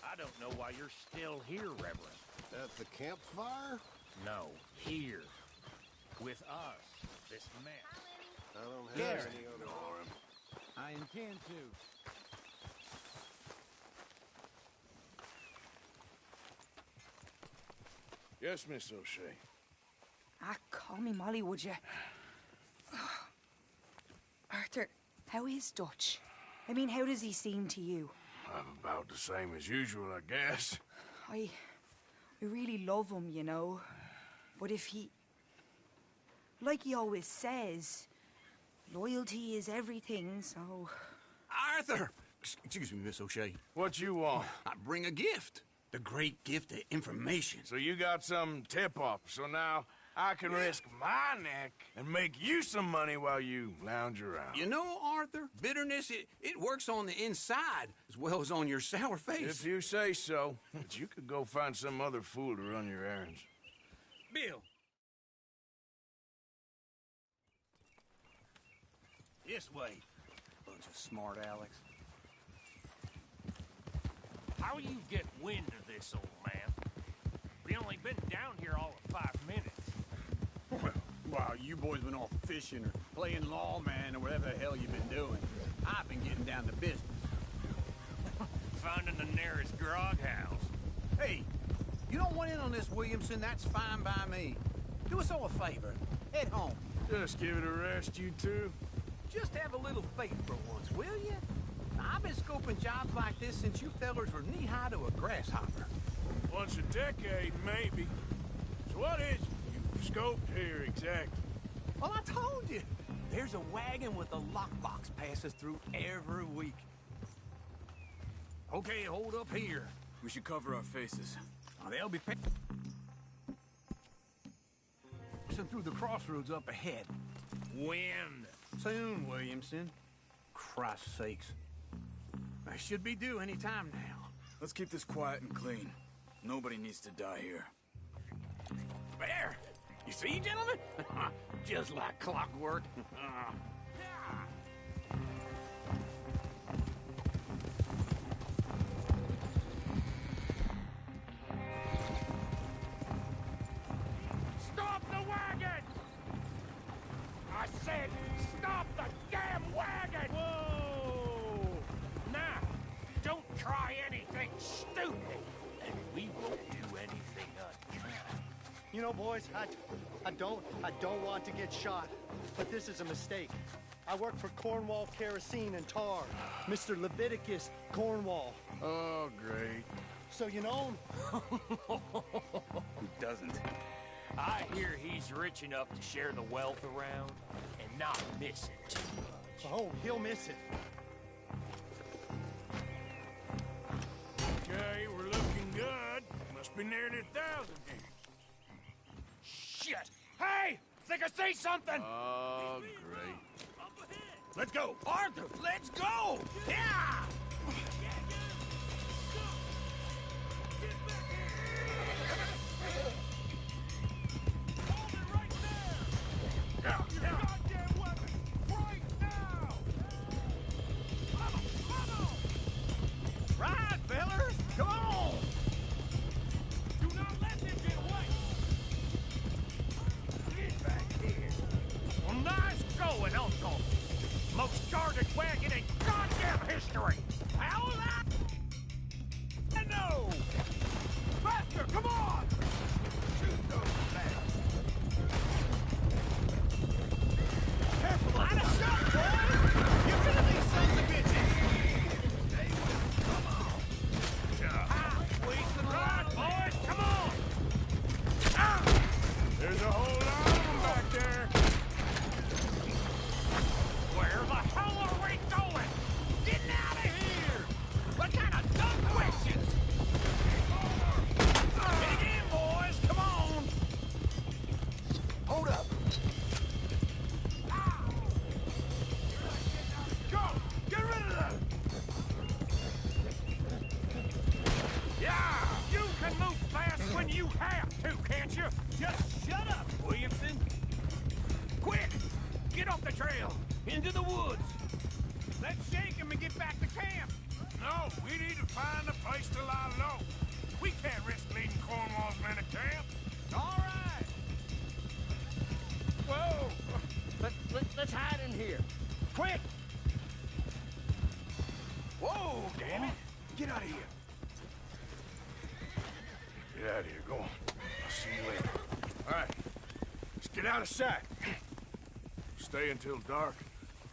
I don't know why you're still here, Reverend. At the campfire? No, here. With us. This mess. I don't have Yes. any other arm. I intend to. Yes, Miss O'Shea. Call me Molly, would you? Arthur, how is Dutch? I mean, how does he seem to you? I'm about the same as usual, I guess. I really love him, you know. But if he... Like he always says, loyalty is everything, so... Arthur! Excuse me, Miss O'Shea. What you want? I bring a gift. The great gift of information. So you got some tip-off, so now I can risk my neck and make you some money while you lounge around. You know, Arthur, bitterness, it works on the inside as well as on your sour face. If you say so. But you could go find some other fool to run your errands. Bill. This way. Bunch of smart Alex. How you get wind of this, old man? We only been down here all of 5 minutes. Well, while you boys been off fishing or playing lawman or whatever the hell you've been doing, I've been getting down to business. Finding the nearest grog house. Hey, you don't want in on this, Williamson, that's fine by me. Do us all a favor. Head home. Just give it a rest, you two. Just have a little faith for once, will you? I've been scoping jobs like this since you fellers were knee-high to a grasshopper. Once a decade, maybe. So what is it you've scoped here exactly? Well, I told you. There's a wagon with a lockbox passes through every week. Okay, hold up here. We should cover our faces. They'll be passing through the crossroads up ahead. When? Soon, Williamson. Christ's sakes. I should be due any time now. Let's keep this quiet and clean. Nobody needs to die here. There! You see, gentlemen? Just like clockwork. Stop the wagon! I said, stop the damn wagon! Whoa! Now, don't try anything stupid, and we won't do anything unkind. You know, boys, I don't want to get shot, but this is a mistake. I work for Cornwall Kerosene and Tar, Mr. Leviticus Cornwall. Oh, great. So you know him? Who doesn't? I hear he's rich enough to share the wealth around and not miss it too much. Oh, he'll miss it. Okay, we're looking good. Must be nearly 1,000 here. Shit! Hey! Think I see something! Oh, great. Let's go! Arthur, let's go! Yeah! have to, can't you? Just shut up, Williamson. Quick! Get off the trail! Into the woods! Let's shake him and get back to camp! No, we need to find a place to lie low. We can't risk leading Cornwall's men to camp. All right! Whoa! Let's hide in here. Quick! Whoa, damn it! Get out of here. Get out of here, go on. I'll see you later. All right, let's get out of sight. Stay until dark,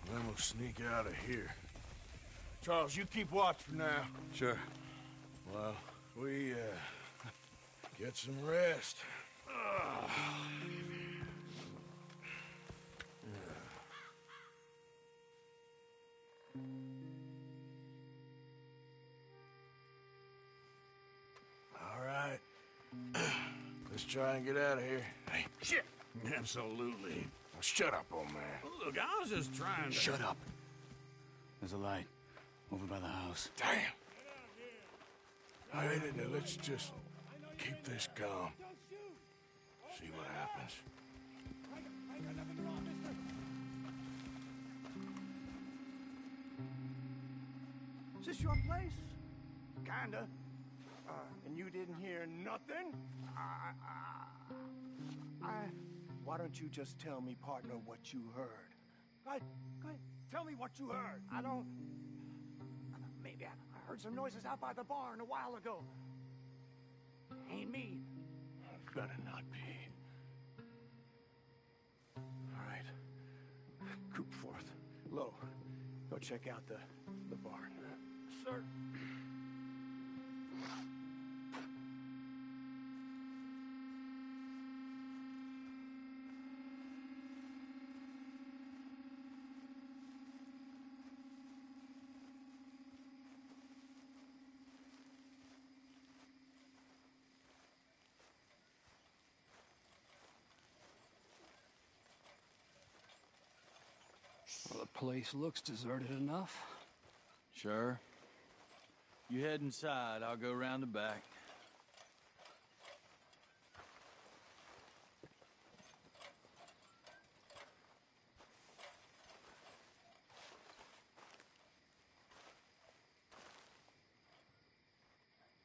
and then we'll sneak out of here. Charles, you keep watch for now. Sure. Well, we, get some rest. All right. Let's try and get out of here. Hey, shit! Absolutely. Now shut up, old man. Look, I was just trying to... Shut up. There's a light over by the house. Damn! All right, now let's just keep this calm. See what happens. Is this your place? Kinda. And you didn't hear nothing? Why don't you just tell me, partner, what you heard? Go ahead. Tell me what you heard. I don't... Maybe I heard some noises out by the barn a while ago. Ain't me. Better not be. All right. Coop forth. Low. Go check out the barn. Sir. Well, the place looks deserted enough. Sure. You head inside, I'll go round the back.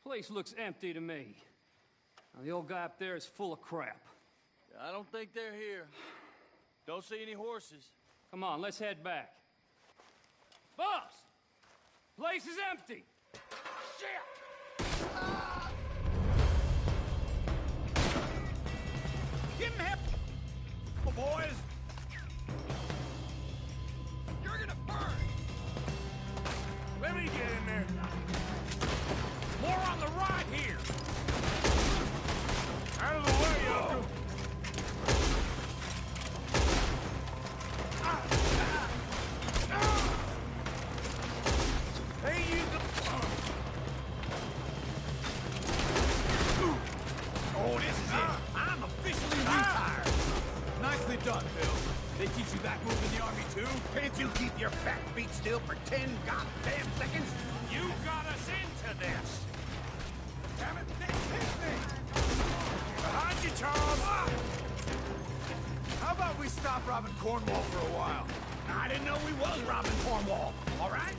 Place looks empty to me. Now, the old guy up there is full of crap. I don't think they're here. Don't see any horses. Come on, let's head back. Boss! Place is empty! Shit! Give him hip! Oh, boys! You're gonna burn! Let me get in there. More on the right here! Out of the way, Uncle. Hey, you go... Oh, this is it. I'm officially retired. Nicely done, Bill. They teach you that move in the Army, too? Can't you keep your fat feet still for 10 goddamn seconds? You got us into this. Damn it, this hit me. Behind you, Charles. How about we stop robbing Cornwall for a while? I didn't know we was robbing Cornwall, all right?